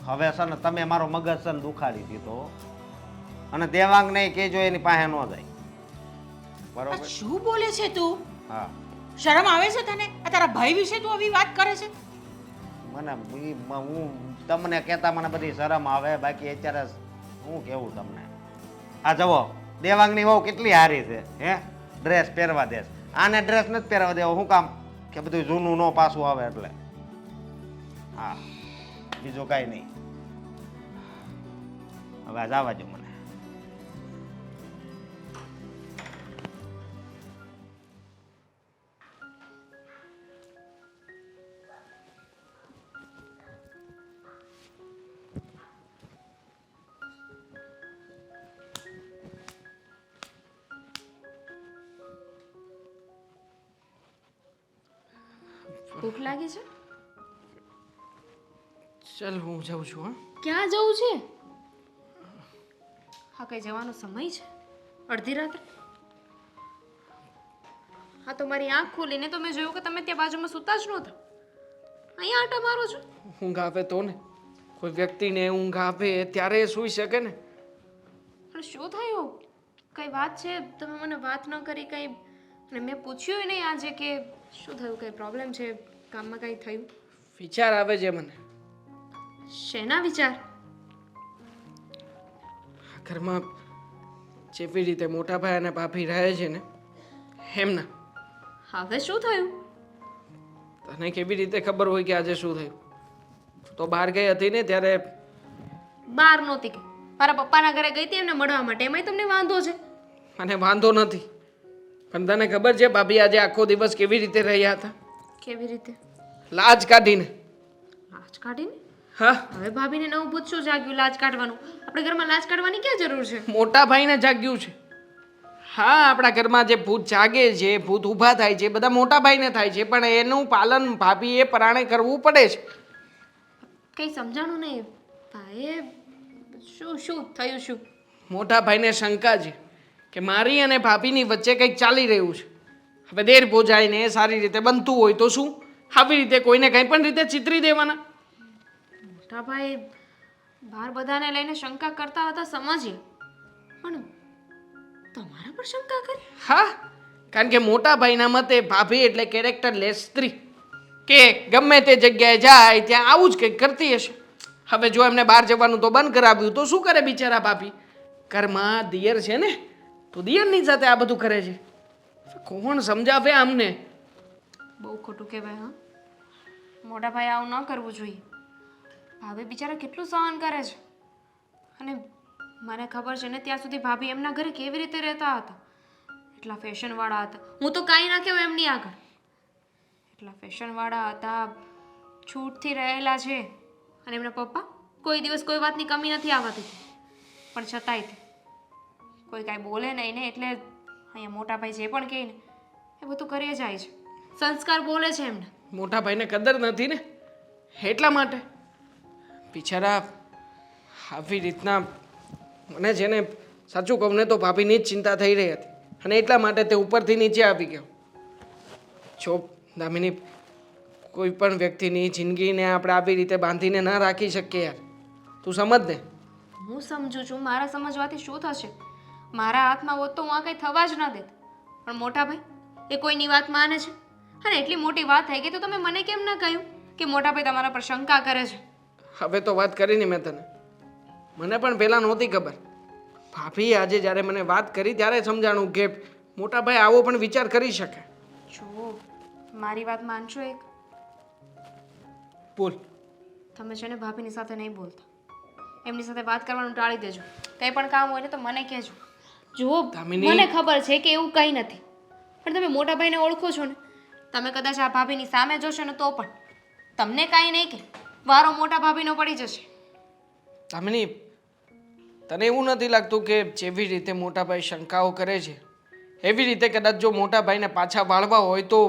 હવે છે ને તમે મારો મગજ છે ને દુખાડી દીધો અને દેવાંગ નહીં કહેજો એની પાસે ન જાય, આ બરોબર? શું બોલે છે તું? હા, શરમ આવે છે તને? આ તારા ભાઈ વિશે તું આવી વાત કરે છે? હું તમને કહેતા મને બધી શરમ આવે, બાકી અત્યારે હું કેવું તમને. આ જુઓ, દેવાંગની વહુ કેટલી સારી છે, હે? ડ્રેસ પહેરવા દે. આને ડ્રેસ નથી પહેરવા દેવો, શું કામ? કે બધું જૂનું ન પાછું આવે એટલે. હા, બીજું કાંઈ નહીં. હવે આ જવા દો મને. ભૂખ લાગી છે? ચાલ હું જાઉં છું. હા, ક્યાં જવું છે? હા, કંઈ જવાનો સમય છે અડધી રાત્રે? હા તો મારી આંખ ખોલીને તો મેં જોયું કે તમે ત્યાં બાજુમાં સૂતા જ નહોતા, અહીંયા આંટા મારો છો. ઊંઘ આવે તો ને, કોઈ વ્યક્તિને ઊંઘ આવે ત્યારે એ સૂઈ શકે ને. પણ શું થયું? કઈ વાત છે? તમે મને વાત ન કરી કઈ, અને મેં પૂછ્યું નહીં આજે કે શું થયું, કઈ પ્રોબ્લેમ છે, કામમાં કઈ થયું? વિચાર આવે છે મને. શેના વિચાર? ઘરમાં જેવી રીતે મોટા ભાઈ અને ભાભી રહે છે ને એમના. હવે શું થયું? તને કેવી રીતે ખબર હોય કે આજે શું થયું? તું તો બહાર ગઈ હતી ને ત્યારે. બહાર નહોતી ગઈ, મારા પપ્પાના ઘરે ગઈ હતી એમને મળવા માટે. એમાંય તમને વાંધો છે? મને વાંધો નથી, પણ તને ખબર છે ભાભી આજે આખો દિવસ કેવી રીતે રહ્યા હતા? કેવી રીતે? લાજ કાઢીને. લાજ કાઢીને? હા, હવે ભાભીને નવું ભૂત શું જાગ્યું લાજ કાઢવાનું? આપણે ઘરમાં લાજ કાઢવાની ક્યાં જરૂર છે? મોટા ભાઈને જાગ્યું છે. હા, આપણા ઘરમાં જે ભૂત જાગે છે, ભૂત ઊભા થાય છે, બધા મોટા ભાઈને થાય છે, પણ એનું પાલન ભાભીએ પરાણે કરવું પડે છે. કઈ સમજાણું નહીં ભાઈએ. શું શું થયું? શું? મોટા ભાઈને શંકા છે કે મારી અને ભાભીની વચ્ચે કંઈક ચાલી રહ્યું છે. હવે દેર ભોજાઈને સારી રીતે બનતું હોય તો શું આવી રીતે કોઈને કંઈ પણ રીતે ચિતરી દેવાના? મોટા ભાઈ બહાર બધાને લઈને શંકા કરતા હતા, સમજીએ, પણ તમારા પર શંકા કરી? હા, કારણ કે મોટા ભાઈના મતે ભાભી એટલે કેરેક્ટરલેસ સ્ત્રી, કે ગમે તે જગ્યાએ જાય ત્યાં આવું જ કંઈક કરતી હશે. હવે જો એમને બહાર જવાનું તો બંધ કરાવ્યું તો શું કરે બિચારા ભાભી? ઘરમાં દિયર છે ને, તો દિયરની સાથે આ બધું કરે છે. કોણ સમજાવે આમને? બહુ ખોટું કહેવાય. હા, મોટા ભાઈ આવું ન કરવું જોઈએ. ભાભી બિચારા કેટલું સહન કરે છે, અને મને ખબર છે ને ત્યાં સુધી ભાભી એમના ઘરે કેવી રીતે રહેતા હતા. એટલા ફેશનવાળા હતા. હું તો કાંઈ ના કહેવાય એમની આગળ. એટલા ફેશનવાળા હતા, છૂટથી રહેલા છે, અને એમના પપ્પા કોઈ દિવસ કોઈ વાતની કમી નથી આવવા દીધી. પણ છતાંય તે કોઈ કાંઈ બોલે નહીં ને, એટલે અહીંયા મોટા ભાઈ જે પણ કહે ને એ બધું કરી જાય છે. સંસ્કાર બોલે છે એમને. મોટા ભાઈને કદર નથી ને, એટલા માટે બિચારા આવી રીતના. મને છે ને સાચું કહું ને તો ભાભીની જ ચિંતા થઈ રહી હતી, અને એટલા માટે તે ઉપરથી નીચે આવી ગયો. જો દામિની, કોઈ પણ વ્યક્તિની જિંદગીને આપણે આવી રીતે બાંધીને ન રાખી શકીએ યાર, તું સમજ ને. હું સમજુ છું, મારા સમજવાથી શું થશે? મારા હાથમાં હોત તો હું આ કંઈ થવા જ ન દેત. પણ મોટા ભાઈ એ કોઈની વાત માને છે, અને એટલી મોટી વાત થઈ ગઈ તો તમે મને કેમ ન કહ્યું કે મોટા ભાઈ તમારા પર શંકા કરે છે? હવે તો વાત કરીને મેં તને, મને પણ પહેલાં નહોતી ખબર. ભાભી આજે જ્યારે મને વાત કરી ત્યારે સમજાણું કે મોટા ભાઈ આવો પણ વિચાર કરી શકે. જો મારી વાત માનશો એક? બોલ. તમે છે ને ભાભીની સાથે નહીં બોલતા, એમની સાથે વાત કરવાનું ટાળી દેજો. કંઈ પણ કામ હોય ને તો મને કહેજો. જુઓ, દામિની. મને ખબર છે કે એવું કંઈ નથી, પણ તમે મોટા ભાઈને ઓળખો છો ને. તમે કદાચ આ ભાભીની સામે જોશો ને તો પણ તમને કાંઈ નહીં કે વારો મોટા ભાભીનો પડી જશે. દામિની, તને એવું નથી લાગતું કે જેવી રીતે મોટા ભાઈ શંકાઓ કરે છે એવી રીતે કદાચ જો મોટા ભાઈને પાછા વાળવા હોય તો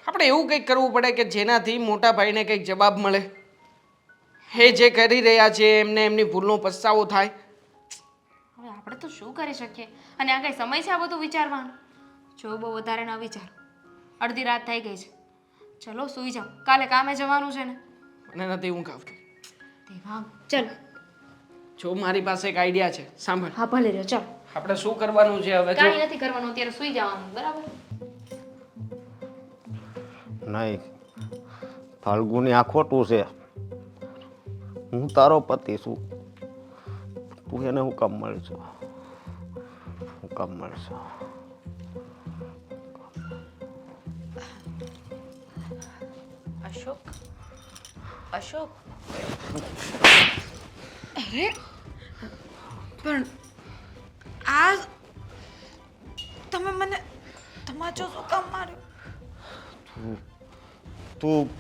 આપણે એવું કંઈક કરવું પડે કે જેનાથી મોટા ભાઈને કંઈક જવાબ મળે? એ જે કરી રહ્યા છે એમને એમની ભૂલનો પસ્તાવો થાય. હવે આપણે તો શું કરી શકીએ? અને આ કંઈ સમય છે આ બધું વિચારવાનું? જો બહુ વધારે ન વિચારો. અડધી રાત થઈ ગઈ છે, ચલો સૂઈ જાઓ, કાલે કામે જવાનું છે ને. મને નથી ઊંઘ આવતી. દેવાંગ, ચલો. જો મારી પાસે એક આઈડિયા છે, સાંભળ. હા ભલે રહ્યો, ચલો. આપણે શું કરવાનું છે હવે? જો કાંઈ નથી કરવાનું, અત્યારે સૂઈ જવાનું, બરાબર? નહીં, ફાલ્ગુની આ ખોટું છે. હું તારો પતિ છું, તું એને હું કામ મળીશું? હું કામ મળીશું? અશોક, અશોક, અરે પણ આ તમે મને તમાચો શું કામ માર્યો? તું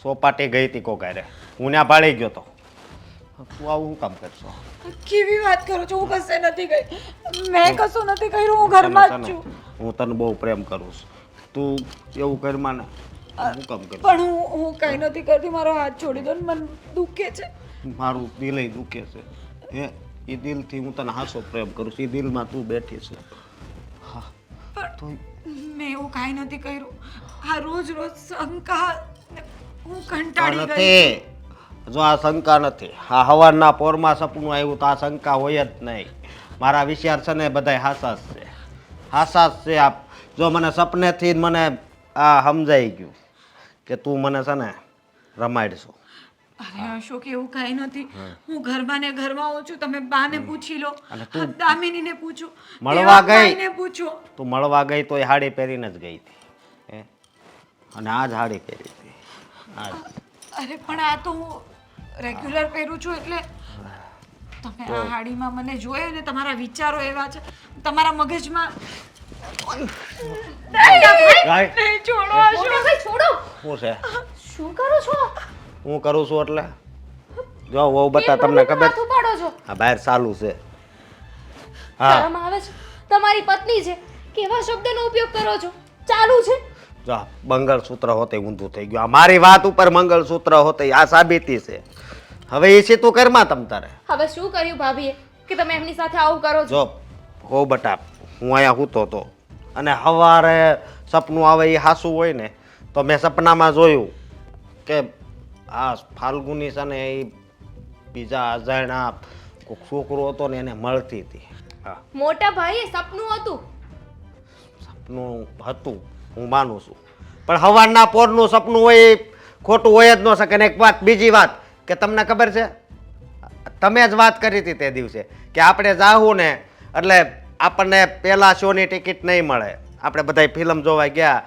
સોપાટે ગઈ હતી કોકારે, હું ત્યાં ભાળી ગયો તો. તું આવું શું કામ કરશો? કેવી વાત કરો છો? હું કશે નથી ગઈ, મેં કશું નથી કર્યું, હું ઘરમાં જ છું. હું તને બહુ પ્રેમ કરું છું, તું એવું કર માને. હું કામ કરું? પણ હું કઈ નથી કરતી, મારો હાથ છોડી દો ને, મને દુખે છે. મારું દિલ દુખે છે. હે એ દિલથી હું તને હાસો પ્રેમ કરું છું. એ દિલમાં તું બેઠી છે. હા પણ મેં એવું કાંઈ નથી કર્યું. આ રોજ રોજ શંકા હું કંટાળી ગઈ. નથી જો આ શંકા નથી. આ હવારના પોરમાં સપનું આવ્યું તો આ શંકા હોય જ નહીં. મારા વિચાર છે ને બધાય હાસાસ છે. હાસાસ છે. આ જો મને સપનેથી જ મને આ સમજાઈ ગયું કે તું મને છે ને રમાડશો. અરે અશોક એવું કાંઈ નથી. હું ઘરમાં ને ઘરમાં હોઉં છું. તમે બાને પૂછી લો, અને તું દામિનીને પૂછો, મળવા ગઈ. દેવાભાઈને પૂછો. તું મળવા ગઈ તો એ સાડી પહેરીને જ ગઈ હતી હે? અને આ જ સાડી પહેરી હતી આજ. અરે પણ આ તો હું રેગ્યુલર પહેરું છું એટલે તમે આ હાડીમાં મને જોયે ને તમારા વિચારો એવા છે તમારા મગજમાં. ગાય નહીં છોડો મોટા અશોક. ભાઈ છોડો. શું છે? શું કરો છો? હું કરું છું એટલે જો વહુ બતા તમને ખબર હાથ ઉપાડો છો. આ બહાર ચાલુ છે. હા શરમ આવે છે? તમારી પત્ની છે, કેવા શબ્દનો ઉપયોગ કરો છો? ચાલુ છે. જો મંગળસૂત્ર હોતે ઊંધું થઈ ગયું. આ મારી વાત ઉપર મંગળસૂત્ર હોતે આ સાબિતી છે. હવે એ છે તું કરમાં તમ તારે. હવે શું કર્યું ભાભીએ કે તમે એમની સાથે આવું કરો છો? જો હો બટા હું અહીંયા સૂતો હતો અને સવારે સપનું આવે એ હાસું હોય ને તો મેં સપનામાં જોયું કે આ ફાલ્ગુની છે ને એ બીજા અજાણ્યા કોઈક છોકરો હતો ને એને મળતી હતી. હા મોટા ભાઈ એ સપનું હતું. સપનું હતું હું માનું છું પણ સવારના પોરનું સપનું હોય એ ખોટું હોય જ ન શકે. ને એક વાત બીજી વાત કે તમને ખબર છે તમે જ વાત કરી હતી તે દિવસે કે આપણે જાવું ને એટલે આપણને પહેલા શોની ટિકિટ નહીં મળે. આપણે બધા ફિલ્મ જોવા ગયા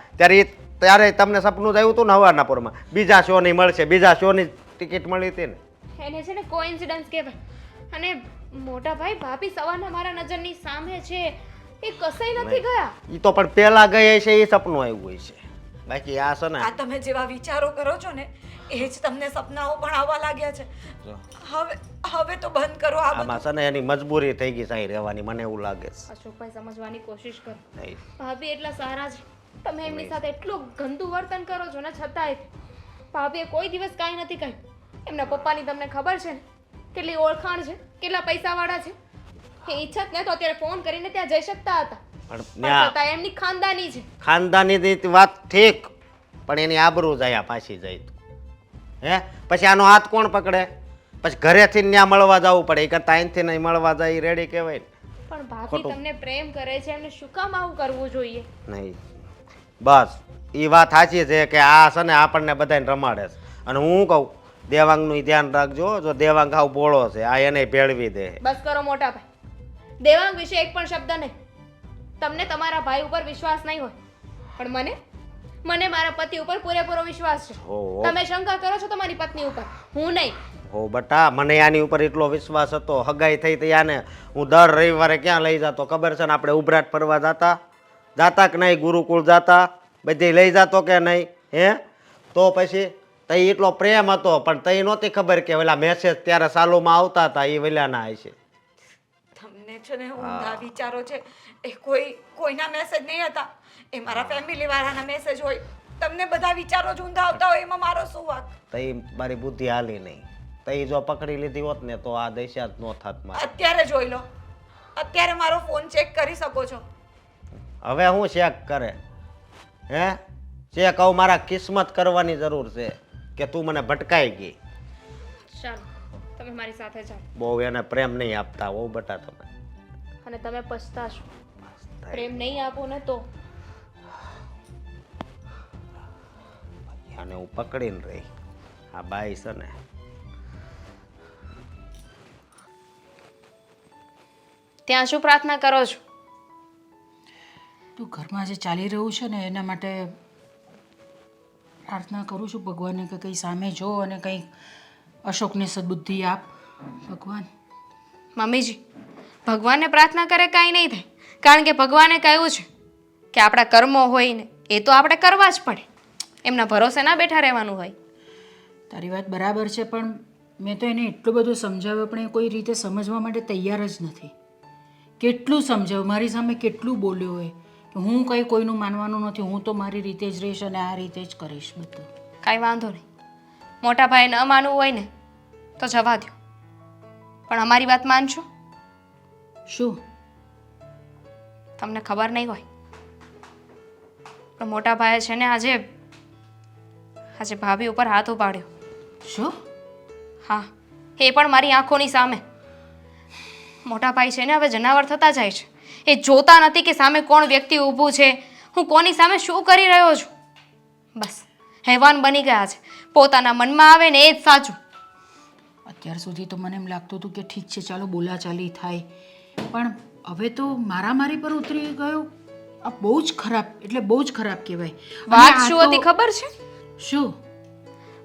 ત્યારે તમને સપનું જ આવ્યું હતું ને સવારના પોરમાં બીજા શોની મળશે, બીજા શોની ટિકિટ મળી હતી ને. એને છે ને કોઇન્સિડન્સ કહેવાય. અને મોટા ભાઈ ભાભી સવારના મારા નજરની સામે છે, એ કસાઈ નથી ગયા. એ તો પણ પહેલા ગઈ છે એ સપનું આવ્યું હોય છે. બાકી આ છે ને આ તમે જેવા વિચારો કરો છો ને એ જ તમને સપનાઓ પણ આવવા લાગ્યા છે. જો, હવે તો બંધ કરો આ બધું. આમાં છે ને એની મજબૂરી થઈ ગઈ સાઈ રહેવાની મને એવું લાગે છે. અશોકભાઈ સમજવાની કોશિશ કરો. નહીં. ભાભી એટલા સારા છે, તમે એમની સાથે એટલું ગંદુ વર્તન કરો છો ને છતાંય ભાભીએ કોઈ દિવસ કાંઈ નથી કહ્યું. એમના પપ્પાની તમને ખબર છે ને કેટલી ઓળખાણ છે, કેટલા પૈસાવાળા છે. એ ઈચ્છત ને તો અત્યારે ફોન કરીને ત્યાં જઈ શકતા હતા, પણ પણ ત્યાં છતાં એમની ખાનદાની છે. ખાનદાની વાત ઠીક પણ એની આબરૂ જાય પાછી જાય તો હે પછી આનો હાથ કોણ પકડે? પછી ઘરેથી ત્યાં મળવા જવું પડે. એ કરતા અહીંથી નહીં મળવા જાય એ રેડી કહેવાય ને. પણ ભાભી ખોટું. તમને પ્રેમ કરે છે, એમને શું કામ આવું કરવું જોઈએ? નહીં બસ એ વાત સાચી છે કે આ છે ને આપણને બધાને રમાડે છે. અને હું કહું દેવાંગનું ધ્યાન રાખજો. જો દેવાંગ હાવ બોળો છે આ એને ભેળવી દે. બસ કરો મોટા ભાઈ. દેવાંગ વિશે એક પણ શબ્દ નહીં. તમને તમારા ભાઈ ઉપર વિશ્વાસ નહીં હોય, પણ મને મારા પતિ ઉપર પૂરેપૂરો વિશ્વાસ છે. ઓહો. તમે શંકા કરો છો તમારી પત્ની ઉપર, હું નહીં. હો બટા મને આની ઉપર એટલો વિશ્વાસ હતો. હગાઈ થઈ તો યાને હું દર રવિવારે ક્યાં લઈ જતો ખબર છે ને? આપણે ઉભરાટ ફરવા જાતા કે નહીં? ગુરુકુળ જાતા બધી લઈ જતો કે નહીં? હે તો પછી તઈ એટલો પ્રેમ હતો પણ તઈ નહોતી ખબર કે ઓલા મેસેજ ત્યારે સાલુમાં આવતા હતા એ વેલાના હશે. તમને છે ને ઊંધા વિચારો છે. એ કોઈના મેસેજ નહીં હતા, એ મારા ફેમિલી વાળાના મેસેજ હોય. તમને બધા વિચારો જ ઊંધા આવતા હોય એમાં મારો શું વાંક? તઈ મારી બુદ્ધિ હાલી નહીં. તઈ જો પકડી લીધી હોત ને તો આ દશા જ ન થાત મારે. અત્યારે જોઈ લો, અત્યારે મારો ફોન ચેક કરી શકો છો. હવે હું ચેક કરે હે? ચેક આવું મારા કિસ્મત કરવાની જરૂર છે કે તું મને ભટકાઈ ગઈ. ચાલો તમે મારી સાથે જાઓ, બહુ એને પ્રેમ નહીં આપતા બહુ બટા તમે. અને તમે પછતાશો. પ્રેમ નહીં આપો ને તો અને હું પકડીને રહી આ બાઈ છે ને. ત્યાં શું પ્રાર્થના કરો છો? તું ઘરમાં જે ચાલી રહ્યું છે ને એના માટે પ્રાર્થના કરું છું ભગવાનને કે કંઈ સામે જો અને કંઈક અશોકને સદબુદ્ધિ આપ ભગવાન. મમ્મીજી, ભગવાનને પ્રાર્થના કરે કાંઈ નહીં થાય, કારણ કે ભગવાને કહ્યું છે કે આપણા કર્મો હોય ને એ તો આપણે કરવા જ પડે. એમના ભરોસે ના બેઠા રહેવાનું હોય. તારી વાત બરાબર છે પણ મેં તો એને એટલું બધું સમજાવ્યો પણ એ કોઈ રીતે સમજવા માટે તૈયાર જ નથી. કેટલું સમજાવ્યું, મારી સામે કેટલું બોલ્યો હોય કે હું કંઈ કોઈનું માનવાનું નથી, હું તો મારી રીતે જ રહીશ અને આ રીતે જ કરીશ બધું. કાંઈ વાંધો નહીં, મોટા ભાઈ ન માનવું હોય ને તો જવા દો, પણ અમારી વાત માનશો? શું? તમને ખબર નહીં હોય પણ મોટા ભાઈએ છે ને આજે ભાભી ઉપર હાથ ઉપાડ્યો. શું? હા, એ પણ મારી આંખોની સામે. મોટા ભાઈ છે ને હવે જનાવર થતા જાય છે. એ જોતા નથી કે સામે કોણ વ્યક્તિ ઊભું છે, હું કોની સામે શું કરી રહ્યો છું. બસ હેવાન બની ગયા છે. પોતાના મનમાં આવે ને એ જ સાચું. અત્યાર સુધી તો મને એમ લાગતું હતું કે ઠીક છે, ચાલો બોલાચાલી થાય, પણ હવે તો મારામારી પર ઉતરી ગયો. આ બહુ જ ખરાબ, એટલે બહુ જ ખરાબ કહેવાય. અને વાત આ શું તો- હતી ખબર છે? શું?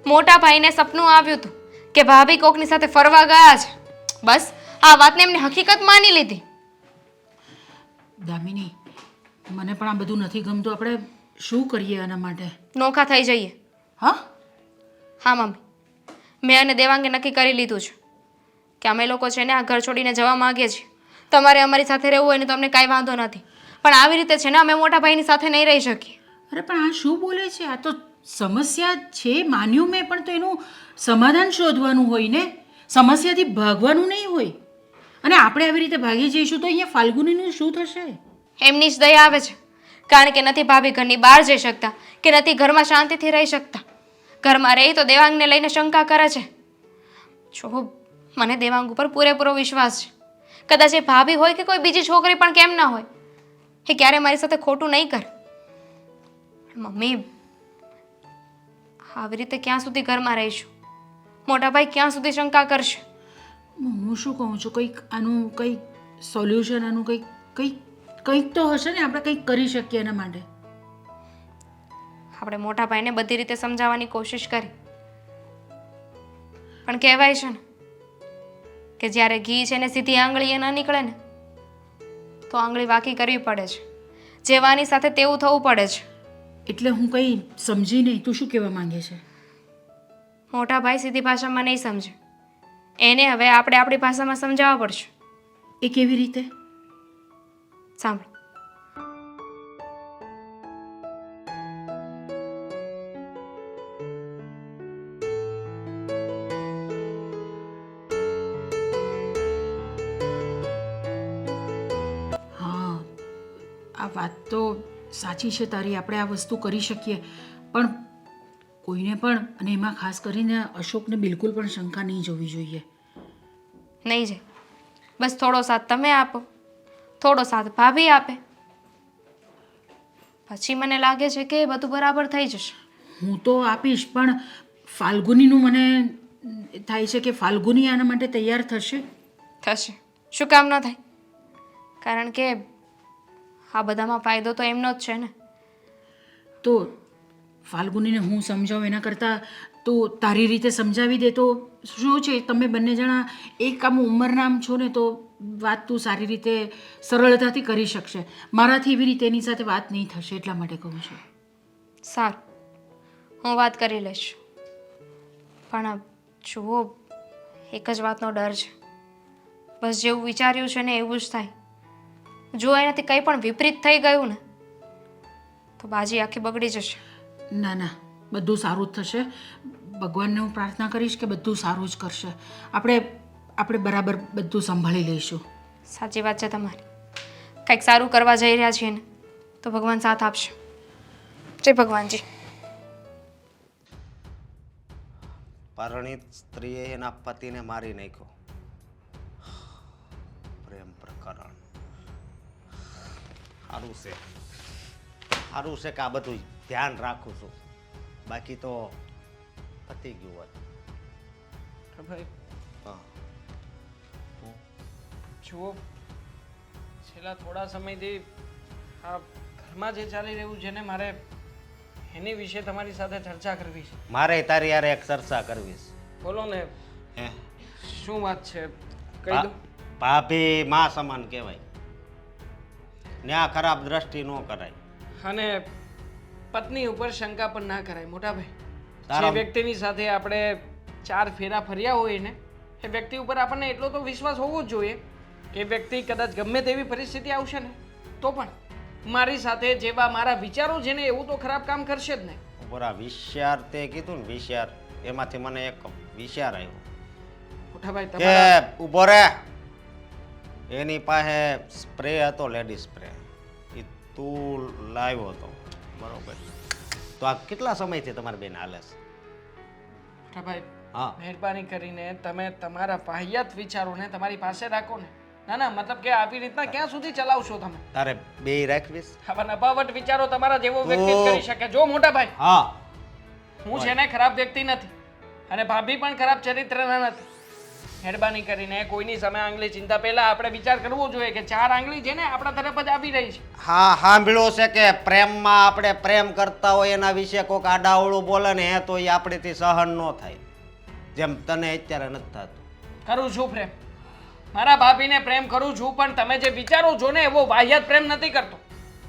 મોટા ભાઈને સપનું આવ્યું હતું કે ભાભી કોકની સાથે ફરવા ગયા છે. બસ આ વાતને એમને હકીકત માની લીધી. દામિની, મને પણ આ બધું નથી ગમતું. આપણે શું કરીએ આના માટે? નોખા થઈ જઈએ. હા? હા મમ્મી, મેં અને દેવાંગે નક્કી કરી લીધું છે કે અમે લોકો છે ને આ ઘર છોડીને જવા માંગીએ છીએ. તમારે અમારી સાથે રહેવું હોય ને તો અમને કાંઈ વાંધો નથી, પણ આવી રીતે છે ને અમે મોટા ભાઈની સાથે નહીં રહી શકીએ. અરે પણ આ શું બોલે છે? આ તો સમસ્યા છે, માન્યું મેં, પણ તો એનું સમાધાન શોધવાનું હોય ને, સમસ્યાથી ભાગવાનું નહીં હોય. અને આપણે આવી રીતે ભાગી જઈશું તો અહીંયા ફાલ્ગુનીનું શું થશે? એમની જ દયા આવે છે, કારણ કે નથી ભાભી ઘરની બહાર જઈ શકતા કે નથી ઘરમાં શાંતિથી રહી શકતા. ઘરમાં રહી તો દેવાંગને લઈને શંકા કરે છે. જો મને દેવાંગ ઉપર પૂરેપૂરો વિશ્વાસ છે. કદાચ એ ભાભી હોય કે કોઈ બીજી છોકરી પણ કેમ ના હોય, એ ક્યારે મારી સાથે ખોટું નહીં કરે. મમ્મી, આવી રીતે ક્યાં સુધી ઘરમાં રહીશું? મોટા ભાઈ ક્યાં સુધી શંકા કરશે? હું શું કહું છું, કંઈક આનું કંઈક સોલ્યુશન, આનું કંઈક તો હશે ને, આપણે કંઈક કરી શકીએ એના માટે. આપણે મોટા ભાઈને બધી રીતે સમજાવવાની કોશિશ કરી, પણ કહેવાય છે ને કે જ્યારે ઘી છે ને સીધી આંગળીએ ન નીકળે ને તો આંગળી વાકી કરવી પડે છે. જેવાની સાથે તેવું થવું પડે છે. એટલે હું કંઈ સમજી નહીં. તું શું કહેવા માંગે છે? મોટા ભાઈ સીધી ભાષામાં નહીં સમજે, એને હવે આપણે આપણી ભાષામાં સમજાવવા પડશે. એ કેવી રીતે? સાંભળો. હા, આ વાત તો સાચી છે તારી. આપણે આ વસ્તુ કરી શકીએ, પણ કોઈને પણ, અને એમાં ખાસ કરીને અશોકને બિલકુલ પણ શંકા નહીં જોવી જોઈએ. નહીં જાય. બસ થોડો સાથ તમે આપો, થોડો સાથ ભાભી આપે, પછી મને લાગે છે કે બધું બરાબર થઈ જશે. હું તો આપીશ, પણ ફાલ્ગુનીનું મને થાય છે કે ફાલ્ગુની આના માટે તૈયાર થશે. થશે. શું કામ ન થાય? કારણ કે આ બધામાં ફાયદો તો એમનો જ છે ને. તો ફાલ્ગુનીને હું સમજાવું એના કરતાં તું તારી રીતે સમજાવી દે તો શું છે, તમે બંને જણા એક આમ ઉંમરના આમ છો ને, તો વાત તું સારી રીતે સરળતાથી કરી શકશે. મારાથી એવી રીતે એની સાથે વાત નહીં થશે, એટલા માટે કહું છું. સારું, હું વાત કરી લઈશ. પણ જુઓ, એક જ વાતનો ડર છે. બસ જેવું વિચાર્યું છે ને એવું જ થાય. જો એનાથી કંઈ પણ વિપરીત થઈ ગયું ને તો બાજી આખી બગડી જશે. ના ના, બધું સારું જ થશે. ભગવાનને હું પ્રાર્થના કરીશ કે બધું સારું જ કરશે. આપણે બરાબર બધું સંભાળી લઈશું. સાચી વાત છે તમારી. કંઈક સારું કરવા જઈ રહ્યા છીએ ને તો ભગવાન સાથ આપશે. જય ભગવાનજી. પરણિત સ્ત્રીએ એના પતિને મારી નાખ્યો. પ્રેમ પ્રકરણ. સારું છે કે આ બધું ધ્યાન રાખું છું, બાકી તો પતી ગયું હોત. ભાઈ હા. જુઓ, છેલ્લા થોડા સમયથી આ ઘરમાં જે ચાલી રહ્યું છે ને, મારે એની વિશે તમારી સાથે ચર્ચા કરવી છે. મારે તારી યારે એક ચર્ચા કરવી છે. બોલો ને, હે? શું વાત છે? કહી દો. ભાભી માં સમાન કહેવાય, ન્યા ખરાબ દ્રષ્ટિ ન કરાય. અને પત્ની ઉપર શંકા પણ ના કરાય. મોટા ભાઈ, જે તારા- વ્યક્તિની સાથે આપણે 4 ફેરા ફર્યા હોય ને, એ વ્યક્તિ ઉપર આપણને એટલો તો વિશ્વાસ હોવો જ જોઈએ કે એ વ્યક્તિ કદાચ ગમે તેવી પરિસ્થિતિ આવશે ને તો પણ મારી સાથે જેવા મારા વિચારો છે ને એવું તો ખરાબ કામ કરશે જ નહીં. બરા વિચાર તે કીધું ને, વિચાર, એમાંથી મને એક વિચાર આવ્યો મોટા ભાઈ, કે તમારા ઉભો રે. એની પાસે સ્પ્રે હતો, લેડી સ્પ્રે. એ તું લાવ્યો હતો, બરોબર. તો આ કેટલા સમયથી તમારી બેન હાલે છે? મોટા ભાઈ હા, મહેરબાની કરીને તમે તમારા વાહિયાત વિચારોને તમારી પાસે રાખો ને. ના ના, મતલબ કે આવી રીતના ક્યાં સુધી ચલાવશો તમે? તારે બે રાખવીશ? આવા નપાવટ વિચારો તમારા જેવો વ્યક્તિ જ કરી શકે. જો મોટા ભાઈ, હા, હું છે ને ખરાબ વ્યક્તિ નથી અને ભાભી પણ ખરાબ ચરિત્રના નથી. મહેરબાની કરીને કોઈની સામે આંગળી ચિંતા પહેલા આપણે વિચાર કરવો જોઈએ કે 4 આંગળી છે ને આપણા તરફ જ આવી રહી છે. હા, સાંભળ્યું છે કે પ્રેમમાં આપણે પ્રેમ કરતા હોય એના વિશે કોઈક આડાવળું બોલે ને તો એ આપણેથી સહન ન થાય, જેમ તને અત્યારે નથી થતું. કરું છું પ્રેમ, મારા ભાભીને પ્રેમ કરું છું, પણ તમે જે વિચારો છો ને એવો વાહિયાત પ્રેમ નથી કરતો.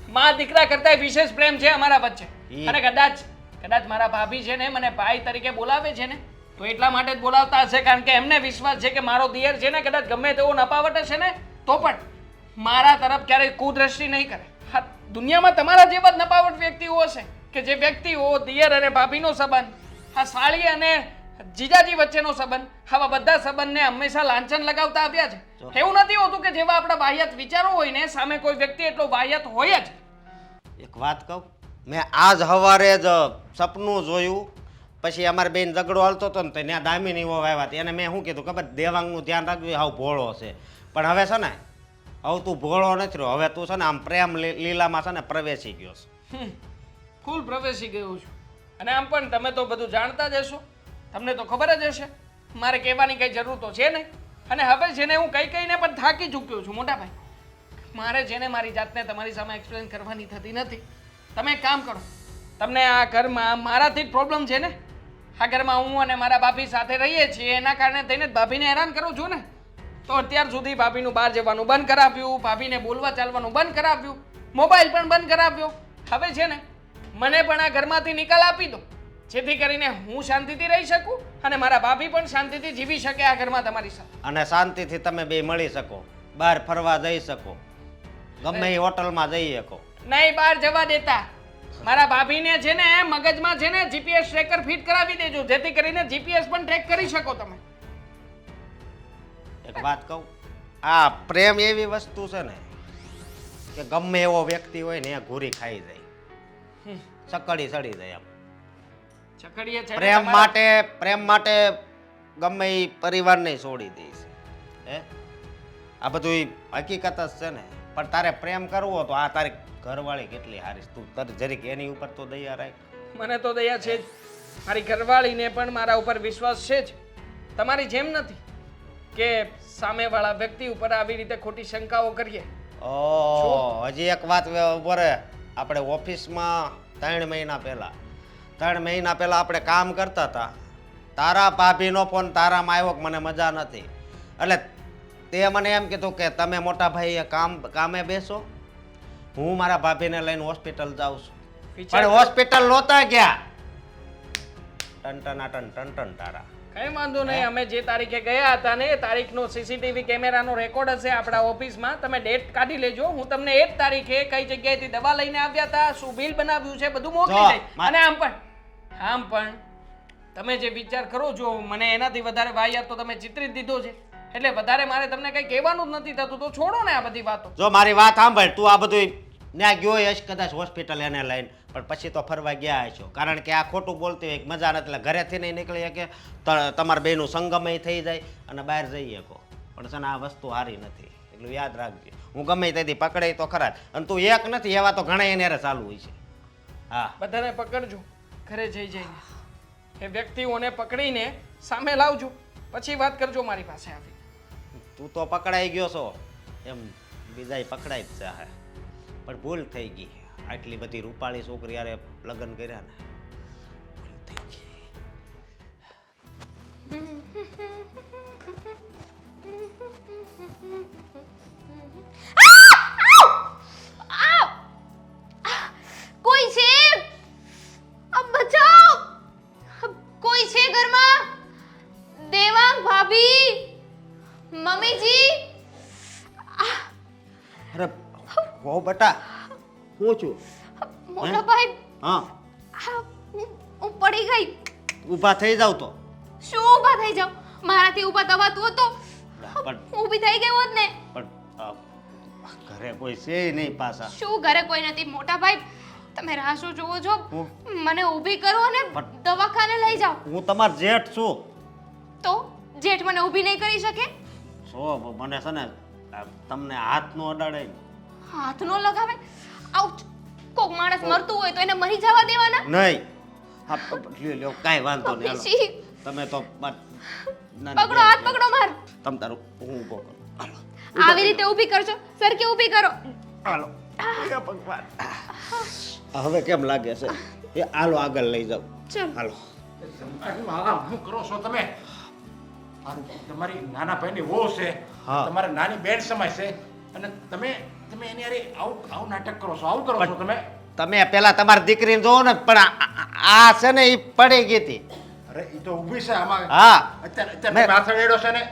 માં દીકરા કરતા વિશેષ પ્રેમ છે અમારા વચ્ચે. અને કદાચ મારા ભાભી છે ને મને ભાઈ તરીકે બોલાવે છે ને તો એટલા માટે જ બોલાવતા હશે, કારણ કે એમને વિશ્વાસ છે કે મારો દિયર છે ને કદાચ ગમે તેવો નપાવટ હશે ને તો પણ મારા તરફ ક્યારેય કુદ્રષ્ટિ નહીં કરે. હા, દુનિયામાં તમારા જેવા જ નપાવટ વ્યક્તિઓ હશે કે જે વ્યક્તિઓ દિયર અને ભાભીનો સંબંધ, હા સાળી અને જીજાજી વચ્ચેનો સંબંધ, આવા બધા સંબંધને હંમેશા લાંછન લગાવતા આવ્યા છે. એવું નથી હોતું કે જેવા આપણા વાહિયાત વિચારો હોય ને સામે કોઈ વ્યક્તિ એટલો વાહિયાત હોય જ. એક વાત કહું, મેં આજ સવારે જ સપનું જોયું. પછી અમારે બેન ઝઘડો હાલતો હતો ને તો ત્યાં દામિની વહુ આવ્યા હતા. એને મેં શું કીધું ખબર, દેવાંગનું ધ્યાન રાખવું, હાવ ભોળો છે. પણ હવે છે ને, હવે તું ભોળો નથી રહ્યો, હવે તું છે ને આમ પ્રેમ લીલામાં છે ને પ્રવેશી ગયો છે. ફૂલ પ્રવેશી ગયું છું. અને આમ પણ તમે તો બધું જાણતા જ હશો, તમને તો ખબર જ હશે, મારે કહેવાની કઈ જરૂર તો છે નહીં. અને હવે જેને હું કઈ કઈને પણ થાકી ચૂક્યો છું મોટા ભાઈ. મારે જેને મારી જાતને તમારી સામે એક્સપ્લેન કરવાની થતી નથી. તમે એક કામ કરો, તમને આ ઘરમાં મારાથી જ પ્રોબ્લેમ છે ને? આ ઘરમાં હું અને મારા ભાભી સાથે રહીએ છીએ એના કારણે થઈને જ ભાભીને હેરાન કરું છું ને. તો અત્યાર સુધી ભાભીનું બહાર જવાનું બંધ કરાવ્યું, ભાભીને બોલવા ચાલવાનું બંધ કરાવ્યું, મોબાઈલ પણ બંધ કરાવ્યો. હવે છે ને મને પણ આ ઘરમાંથી નિકાલ આપી દો, જેથી કરીને હું શાંતિથી રહી શકું અને મારા ભાભી પણ શાંતિથી જીવી શકે આ ઘરમાં તમારી સાથે. અને શાંતિથી તમે બે મળી શકો, બહાર ફરવા જઈ શકો, ગમે એ હોટલમાં જઈ શકો. નહીં બહાર જવા દેતા. મારા ભાભીને છે ને મગજમાં છે ને જીપીએસ ટ્રેકર ફિટ કરાવી દેજો, જેથી કરીને જીપીએસ પણ ટ્રેક કરી શકો તમે. એક વાત કહું, આ પ્રેમ એવી વસ્તુ છે ને કે ગમે એવો વ્યક્તિ હોય ને એ ઘૂરી ખાઈ જાય, ચકડી ચડી જાય. આમ ચકડીએ છે ને પ્રેમ માટે ગમે એ પરિવારને છોડી દે છે. હે, આ બધું હકીકત જ છે ને. પણ તારે પ્રેમ કરવો તો આ તારી ઘરવાળી કેટલી હારી, તું તારે જરીક એની ઉપર તો દયા રાખ. મને તો દયા છે જ, મારી ઘરવાળીને પણ મારા ઉપર વિશ્વાસ છે જ. તમારી જેમ નથી કે સામેવાળા વ્યક્તિ ઉપર આવી રીતે ખોટી શંકાઓ કરીએ. ઓ, હજી એક વાત બોરે, આપણે ઓફિસમાં 3 મહિના પહેલા આપણે કામ કરતા હતા. તારા ભાભીનો ફોન તારામાં આવ્યો કે મને મજા નથી, એટલે તે મને એમ કીધું કે તમે મોટા ભાઈ કામે બેસો, હું મારા ભાભીને લઈને હોસ્પિટલ જાઉં છું. પણ હોસ્પિટલ નહોતા ગયા, ટન તારા. કઈ વાંધો નહીં, અમે જે તારીખે ગયા હતા ને એ તારીખનો સીસીટીવી કેમેરાનો રેકોર્ડ હશે આપણા ઓફિસમાં. તમે ડેટ કાઢી લેજો, હું તમને એ જ તારીખે કઈ જગ્યાએથી દવા લઈને આવ્યા હતા, શું બિલ બનાવ્યું છે બધું મોકલી દઈશ. અને આમ પણ તમે જે વિચાર કરો છો મને એનાથી વધારે વાહિયાત તો તમે ચિત્રિત દીધો છે, એટલે વધારે મારે તમને કઈ કહેવાનું જ નથી થતું. તો છોડો ને આ બધી વાતો. જો મારી વાત સાંભળ, તું આ બધું ત્યાં ગયો હશ કદાચ હોસ્પિટલ એને લઈને, પણ પછી તો ફરવા ગયા હશો, કારણ કે આ ખોટું બોલતી હોય મજા નથી. એટલે ઘરેથી નહીં નીકળી શકે, તમારા બેનું સંગમય થઈ જાય અને બહાર જઈ શકો. પણ છે ને આ વસ્તુ સારી નથી, એટલું યાદ રાખજે. હું ગમે તેથી પકડાય તો ખરા જ, અને તું એક નથી, એવા તો ઘણા એને ચાલુ હોય છે. હા, બધાને પકડજો, ઘરે જઈ જઈને એ વ્યક્તિઓને પકડીને સામે લાવજો, પછી વાત કરજો મારી પાસે આવી. તું તો પકડાઈ ગયો છો એમ બીજાય પકડાઈ જ ચાહે, પણ ભૂલ થઈ ગઈ. આટલી બધી રૂપાળી છોકરી યારે લગ્ન કર્યા ને, ભૂલ થઈ ગઈ. કોઈ છે? બચાવ! કોઈ છે ઘરમાં? દેવાંગ ભાભી, મમ્મીજી. અરે હો બેટા, હું છું. મોટા ભાઈ, હા, હું પડી ગઈ. ઊભા થઈ જાવ તો. શું ઊભા થઈ જાવ? મારાથી ઊભા થવાતું હતો, પણ ઊભી થઈ ગઈ હોત ને. પણ ઘરે કોઈ છે નહીં પાછા. શું ઘરે કોઈ નથી મોટા ભાઈ તમે રાહ શું જોવો છો હું- મને ઊભી કરો અને દવાખાને લઈ જાઓ હું તમાર જેઠ છું. તો જેઠ મને ઊભી નહીં કરી શકે છો મને છે ને તમને હાથ નો અડાડે ને. હાથ નો લગાવે આઉચ કોક માણસ મરતું હોય તો એને મરી જવા દેવાના નહીં હા લ્યો કાંઈ વાંધો નહીં હાલો. પછી તમે તો પકડો હાથ પકડો માર તમ તારું હું ઊભો કરું હાલો આવી રીતે ઊભી કરજો સરખી ઊભી કરો હાલો હે ભગવાન હવે કેમ લાગે છે એ હાલો આગળ લઈ જાઓ ચલ હાલો શું કરો છો તમે આ તમારી નાના ભાઈની વહુ છે હા. તમારા નાની બેન સમાય છે અને તમે તમે એની હારે આવું નાટક કરો છો આવું કરો છો તમે તમે પેલા તમારી દીકરીને જોવો ને પણ આ છે ને એ પડી ગઈ હતી. અરે એ તો ઊભી છે આમાં હા અત્યારે તમે હાથ અડાડ્યો છે ને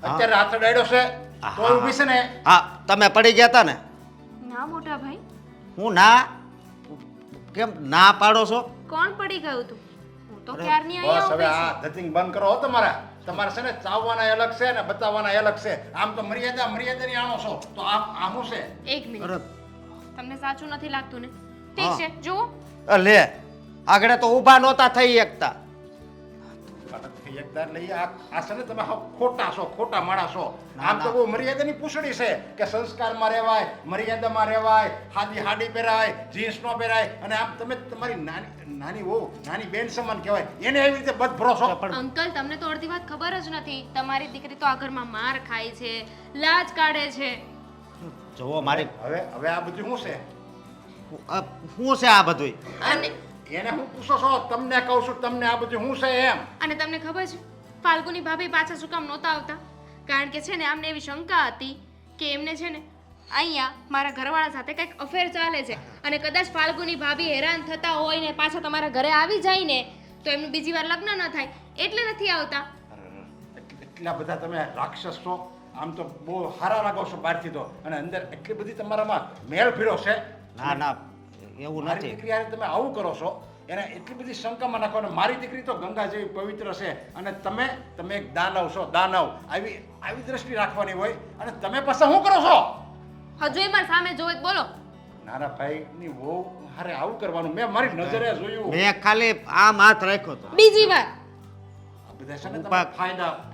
અત્યારે હાથ અડાડ્યો છે તો હા. ઊભી છે ને હા તમે પડી ગયા હતા ને ના મોટા ભાઈ હું ના કેમ ના પાડો છો કોણ પડી ગયું તું હું તો ક્યારની બસ અહીંયા હવે ઊભી આ ધતિંગ બંધ કરો હો તમારા તમારે છે ને ચાવવાના અલગ છે ને બતાવવાના અલગ છે આમ તો મર્યાદાની આણો છો તો આમ શું છે છું એક મિનિટ અરે તમને સાચું નથી લાગતું ને ઠીક છે જુઓ લે આગળ તો ઊભા નહોતા થઈ શકતા. એકદાર લઈ આ છે ને તમે ખોટા છો ખોટા માણસ છો આમ તો બહુ મર્યાદાની પૂછડી છે કે સંસ્કારમાં રહેવાય મર્યાદામાં રહેવાય હાડી પહેરાય જીન્સ નો પહેરાય અને આમ તમે તમારી નાની વહુ નાની બેન સમાન કહેવાય એને એવી રીતે બદભરો છો અંકલ તમને તો અડધી વાત ખબર જ નથી તમારી દીકરી તો આ ઘરમાં માર ખાય છે લાજ કાઢે છે જુઓ મારી હવે આ બધું શું છે શું છે આ બધું અને એને હું પૂછો છો તમને કહું છું તમને આ બધું શું છે એમ અને તમને ખબર છે ફાલ્ગુની ભાભી પાછા શું કામ નહોતા આવતા કારણ કે છે ને આમને એવી શંકા હતી કે એમને છે ને અહીંયા મારા ઘરવાળા સાથે કંઈક અફેર ચાલે છે અને કદાચ ફાલ્ગુની ભાભી હેરાન થતા હોય ને પાછા તમારા ઘરે આવી જાય ને તો એમનું બીજી વાર લગ્ન ન થાય એટલે નથી આવતા એટલા બધા તમે રાક્ષસ છો આમ તો બહુ સારા લાગો છો બહારથી તો અને અંદર એટલી બધી તમારામાં મેળ ફીરો છે ના ના એવું મારી નથી. દીકરી હારે તમે આવું કરો છો એને એટલી બધી શંકામાં નાખો અને મારી દીકરી તો ગંગા જેવી પવિત્ર છે અને તમે એક દાનવ છો દાનવ આવી દ્રષ્ટિ રાખવાની હોય અને તમે પાછા શું કરો છો હજુ એ મારા સામે જોવે તો બોલો નાના ભાઈની વહુ હારે આવું કરવાનું મેં મારી નજરે જોયું મેં ખાલી આમ હાથ રાખ્યો હતો. બીજી વાર આ બધા છે ને તમે ઉપાક.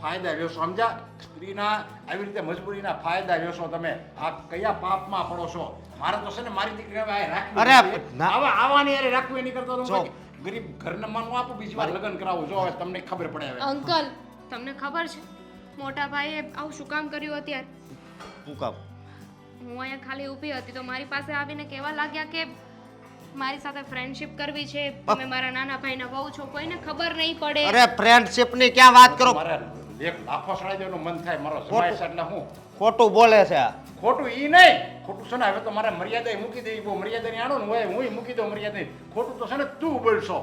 ફાયદા લ્યો છો સમજ્યા સ્ત્રીના આવી રીતે મજબૂરીના ફાયદા લ્યો છો તમે આ કયા પાપમાં પડો છો મારે તો છે ને મારી દીકરી હવે આ રાખવી અરે, નથી. ના. આવાની હારે રાખવી નહીં કરતો તો હું જો. બાકી ગરીબ ઘરના માનું આપું બીજી વાર લગ્ન કરાવું જો હવે તમને ખબર પડે હવે અંકલ તમને ખબર છે મોટા ભાઈએ આવું શું કામ કર્યું અત્યારે શું કામ હું અહીંયા ખાલી ઊભી હતી તો મારી પાસે આવીને કહેવા લાગ્યા કે મારી સાથે ફ્રેન્ડશિપ કરવી છે તમે મારા નાના ભાઈના વહુ છો કોઈને ખબર નહીં પડે અરે ફ્રેન્ડશિપ ની ક્યાં વાત કરો મારે એક લાફો સડાઈ દેવાનું મન થાય મારો જમાઈ છે એટલે હું ખોટું બોલે છે આ. ખોટું ઈ નહીં ખોટું છે ને હવે તો મારે મર્યાદા મૂકી દે બહુ મર્યાદાની આણો ને હોય હું મૂકી દઉં મર્યાદા ખોટું તો છે ને તું બોલશો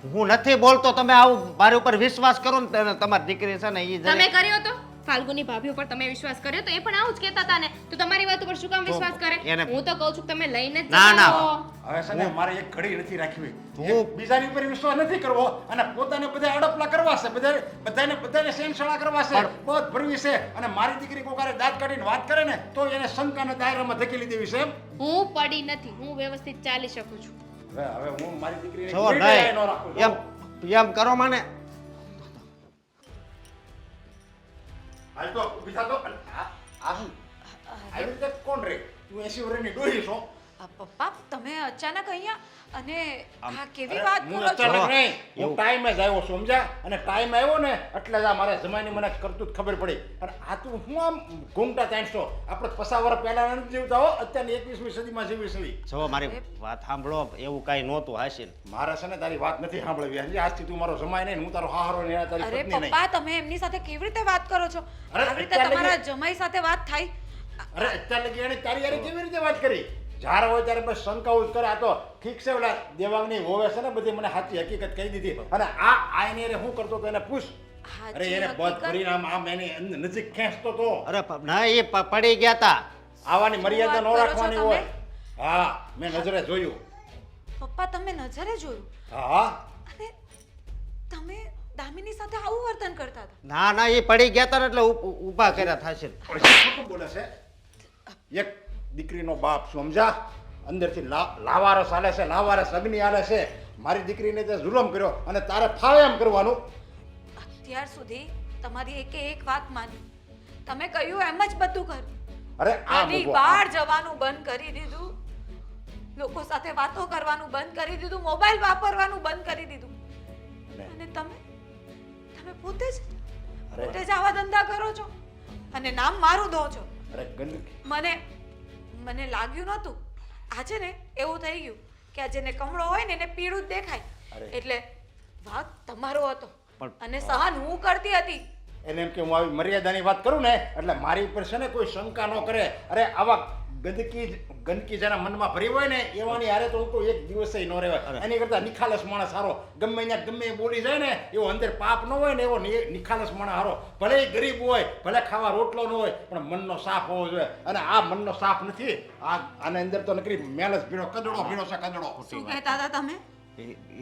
હું નથી બોલતો તમે આવું મારી ઉપર વિશ્વાસ કરો ને તો તમારી દીકરી છે ને એ તમે કર્યો તો ફાલ્ગુની ભાભી ઉપર તમે વિશ્વાસ કર્યો તો એ પણ આવું જ કહેતા હતા ને તો તમારી વાત ઉપર શું કામ વિશ્વાસ કરે એને- હું તો કહું છું કે તમે લઈને જ ના, ના. જતા રહો. હવે છે ને મારે એક ઘડી નથી રાખવી હું- એક બીજાની ઉપર વિશ્વાસ નથી કરવો અને પોતાને બધા અડપલા કરવા છે બધાને સેનસળા કરવા છે બધ ભરવી છે અને મારી દીકરી કોકારે દાંત કાઢીને વાત કરે ને તો એને શંકાના દાયરામાં ધકેલી દેવી છે એમ હું પડી નથી હું વ્યવસ્થિત ચાલી શકું છું હવે હું મારી દીકરીને જો કોઈ દયા ન નહીં રાખું એમ કરો મને હાલ તો ઊભી થા તો આ શું આવી રીતે કોણ રે તું 80 વર્ષની ડોહી છો પપ્પા તમે અચાનક અહીંયા અને આ કેવી અરે, વાત હું કરો છો અચાનક નહીં હું ટાઈમે જ આવ્યો છું સમજ્યા અને ટાઈમ આવ્યો ને એટલે જ આ મારે જમાની મને કરતું જ ખબર પડી અને આ તું હું આમ ઘૂમટા તાણશો આપણે 50 વર્ષ પહેલા નથી જીવતા હો અત્યારની 21મી સદીમાં જીવી છે જો મારી વાત સાંભળો એવું કાંઈ નહોતું હાસીન મારે છે ને તારી વાત નથી સાંભળવી હજી આજથી તું મારો જમાય નહીં હું તારો હારો ને તારી અરે પત્ની નહીં પપ્પા તમે એમની સાથે કેવી રીતે વાત કરો છો અરે, આવી રીતે અત્યારે તમારા જમાઈ સાથે વાત થાય અરે અત્યારે લગી એને તારી યાર કેવી રીતે વાત કરી જ્યારે હોય ત્યારે બસ શંકાઓ જ કરે આ તો ઠીક છે ઓલા દેવાંગની હોવે છે ને બધી મને સાચી હકીકત કહી દીધી અને આ આઈને રે શું કરતો તો એને પૂછ અરે સાચી એને બધ હકીકત? પરિણામ આમ એની નજીક ખેંચતો તો અરે ના એ પડી ગયા તા આવવાની મર્યાદા ન વાત કરો છો રાખવાની તમે? હોય હા મેં નજરે જોયું પપ્પા તમે નજરે જોયું હા અને તમે દામિની સાથે આવું વર્તન કરતા હતા ના ના એ પડી ગયા તા ને એટલે ઊભા કર્યા થશે પછી ખોટું બોલે છે એક દીકરીનો બાપ છું સમજા અંદરથી લાવારસ હાલે છે, લાવારસ અગ્નિ હાલે છે. મારી દીકરીને તે જુલમ કર્યો અને તારે ફાવે એમ કરવાનું. અત્યાર સુધી તમારી એકે એક વાત માની, તમે કહ્યું એમ જ બધું કર્યું. અરે આ ઘરની મૂકો. બહાર જવાનું બંધ કરી દીધું, લોકો સાથે વાતો કરવાનું બંધ કરી દીધું, મોબાઈલ વાપરવાનું બંધ કરી દીધું. અને તમે પોતે જ આવા ધંધા કરો છો અને નામ મારું દો છો. અરે ગંદકી. મને લાગ્યું નહોતું. આજે ને એવું થઈ ગયું કે આ જેને કમળો હોય ને એને પીળું જ દેખાય. એટલે વાક તમારો હતો અને સહન હું કરતી હતી. એને એમ કે હું આવી મર્યાદાની વાત કરું ને એટલે મારી ઉપર છે ને કોઈ શંકા ન કરે. અરે આવા ગંદકી જેના મનમાં ભરી હોય ને એવાની હારે તો હું કોઈ એક દિવસે ન રહેવાય. એની કરતા નિખાલસ માણસ સારો. ગમે ત્યાં ગમે એ બોલી જાય ને એવો અંદર પાપ ન હોય ને એવો નિખાલસ માણસ સારો. ભલે એ ગરીબ હોય, ભલે ખાવા રોટલો ન હોય, પણ મનનો સાફ હોવો જોઈએ. અને આ મનનો સાફ નથી. આને અંદર તો નકરી મેલસ ભીડો કદડો ભીડો છે કદડો. શું કહેતા હતા તમે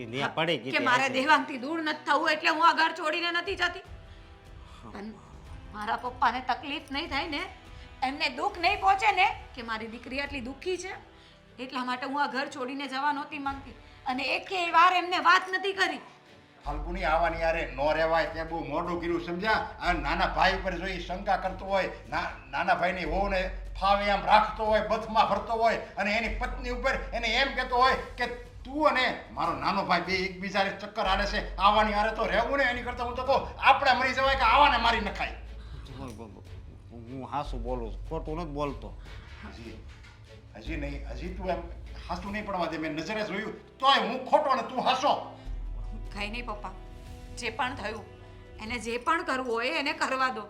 એ ન્યા પડી ગઈ કે મારે દેવાંગથી દૂર નથી થવું એટલે હું આ ઘર છોડીને નથી જતી? પણ મારા પપ્પાને તકલીફ નહીં થાય ને, એમને દુઃખ નહીં પહોંચે ને કે મારી દીકરી આટલી દુઃખી છે, એટલા માટે હું આ ઘર છોડીને જવા નહોતી માંગતી. અને એકેય વાર એમને વાત નથી કરી. ફાલ્ગુની આવવાની યારે નો રહેવાય તે બહુ મોઢું કર્યું સમજ્યા. આ નાના ભાઈ પર જો ઈ શંકા કરતો હોય, નાના ભાઈની વહુને ફાવે એમ રાખતો હોય, બથમાં ફરતો હોય અને એની પત્ની ઉપર એને એમ કહેતો હોય કે તું અને મારો નાનો ભાઈ બે એકબીજાને ચક્કર હાલે છે, આવવાની હારે તો રહેવું ને. એની કરતા હું તો કહું આપણે મરી જવાય કે આવાને મારી નખાય. હું હાસું બોલું છું, ખોટું નથી બોલતો. હજી નહીં, હજી તું એમ હાસું નહીં પડવા દે. મેં નજરે જોયું તોય હું ખોટો ને તું હાસો. કઈ નહીં પપ્પા, જે પણ થયું એને જે પણ કરવું હોય એને કરવા દો.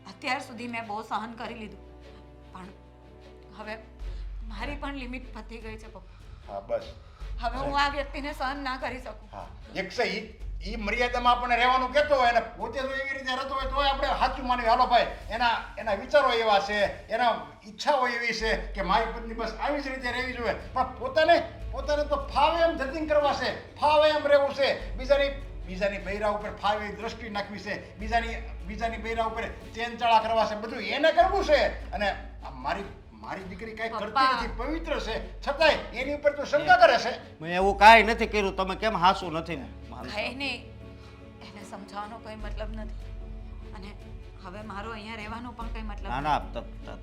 અત્યાર સુધી મેં બહુ સહન કરી લીધું, પણ હવે મારી પણ લિમિટ પતી ગઈ છે પપ્પા. હા બસ. હવે હું આ વ્યક્તિને સહન ના કરી શકું. હા એક છે ઈ મર્યાદામાં આપણને રહેવાનું કહેતો હોય અને પોતે જો એવી રીતે રહેતો હોય તો આપણે સાચું માનવી. હાલો ભાઈ, એના વિચારો એવા છે, એના ઈચ્છાઓ એવી છે કે મારી પત્ની બસ આવી જ રીતે રહેવી જોઈએ. પણ પોતાને તો ફાવે એમ જતીન કરવા છે, ફાવે એમ રહેવું છે. બીજાની બૈરા ઉપર ફાવે એવી દ્રષ્ટિ નાખવી છે, બીજાની બૈરા ઉપર ચેનચાળા કરવા છે, બધું એને કરવું છે. અને મારી દીકરી કઈ કરતી નથી, પવિત્ર છે, છતાંય એની ઉપર તો શંકા કરે છે. મેં એવું કાંઈ નથી કર્યું. તમે કેમ હાસું નથી કઈ નહીં, એને સમજાવવાનો કઈ મતલબ નથી. અને હવે મારો અહીંયા રહેવાનો પણ કઈ મતલબ ના નથી. ના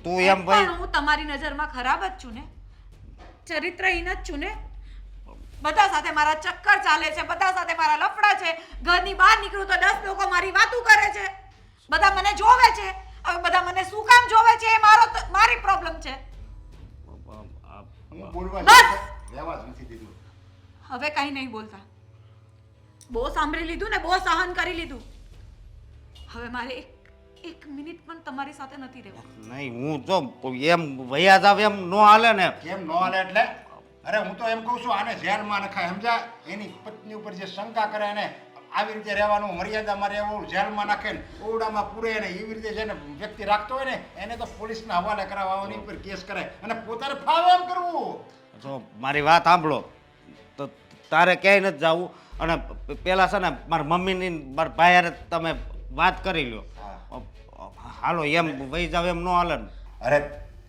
તું એમ ભાઈ, પણ હું તમારી નજરમાં ખરાબ જ છું ને, ચરિત્રહીન જ છું ને. બધા સાથે મારા ચક્કર ચાલે છે, બધા સાથે મારા લફડા છે. ઘરની બહાર નીકળું તો 10 લોકો મારી વાતું કરે છે, બધા મને જોવે છે. હવે બધા મને શું કામ જોવે છે એ મારી પ્રોબ્લેમ છે. હું બોલવા બસ! રહેવા જ નથી દીધું. હવે કઈ નહીં બોલતા. બહુ સાંભળી લીધું ને, બહુ સહન કરી લીધું. હવે મારે એક મિનિટ પણ તમારી સાથે નથી રહેવું. નહીં હું જો એમ વયા જાવ એમ નો હાલે ને. કેમ ન હાલે એટલે? અરે હું તો એમ કહું છું આને જેલમાં નખાય સમજા. એની પત્ની ઉપર જે શંકા કરે એને આવી રીતે રહેવાનું, મર્યાદામાં રહેવું, જેલમાં નાખે ને ઓરડામાં પૂરે ને એવી રીતે જેને વ્યક્તિ રાખતો હોય ને એને તો પોલીસના હવાલે કરાવવાની ઉપર કેસ કરાય અને પોતાને ફાવે એમ કરવું. જો મારી વાત સાંભળો, તો તારે ક્યાંય નથી જવું. અને પેલા છે ને મારા મમ્મીની મારા ભાઈ હારે તમે વાત કરી લો. હાલો એમ વહી જાવ એમ ન હાલે ને. અરે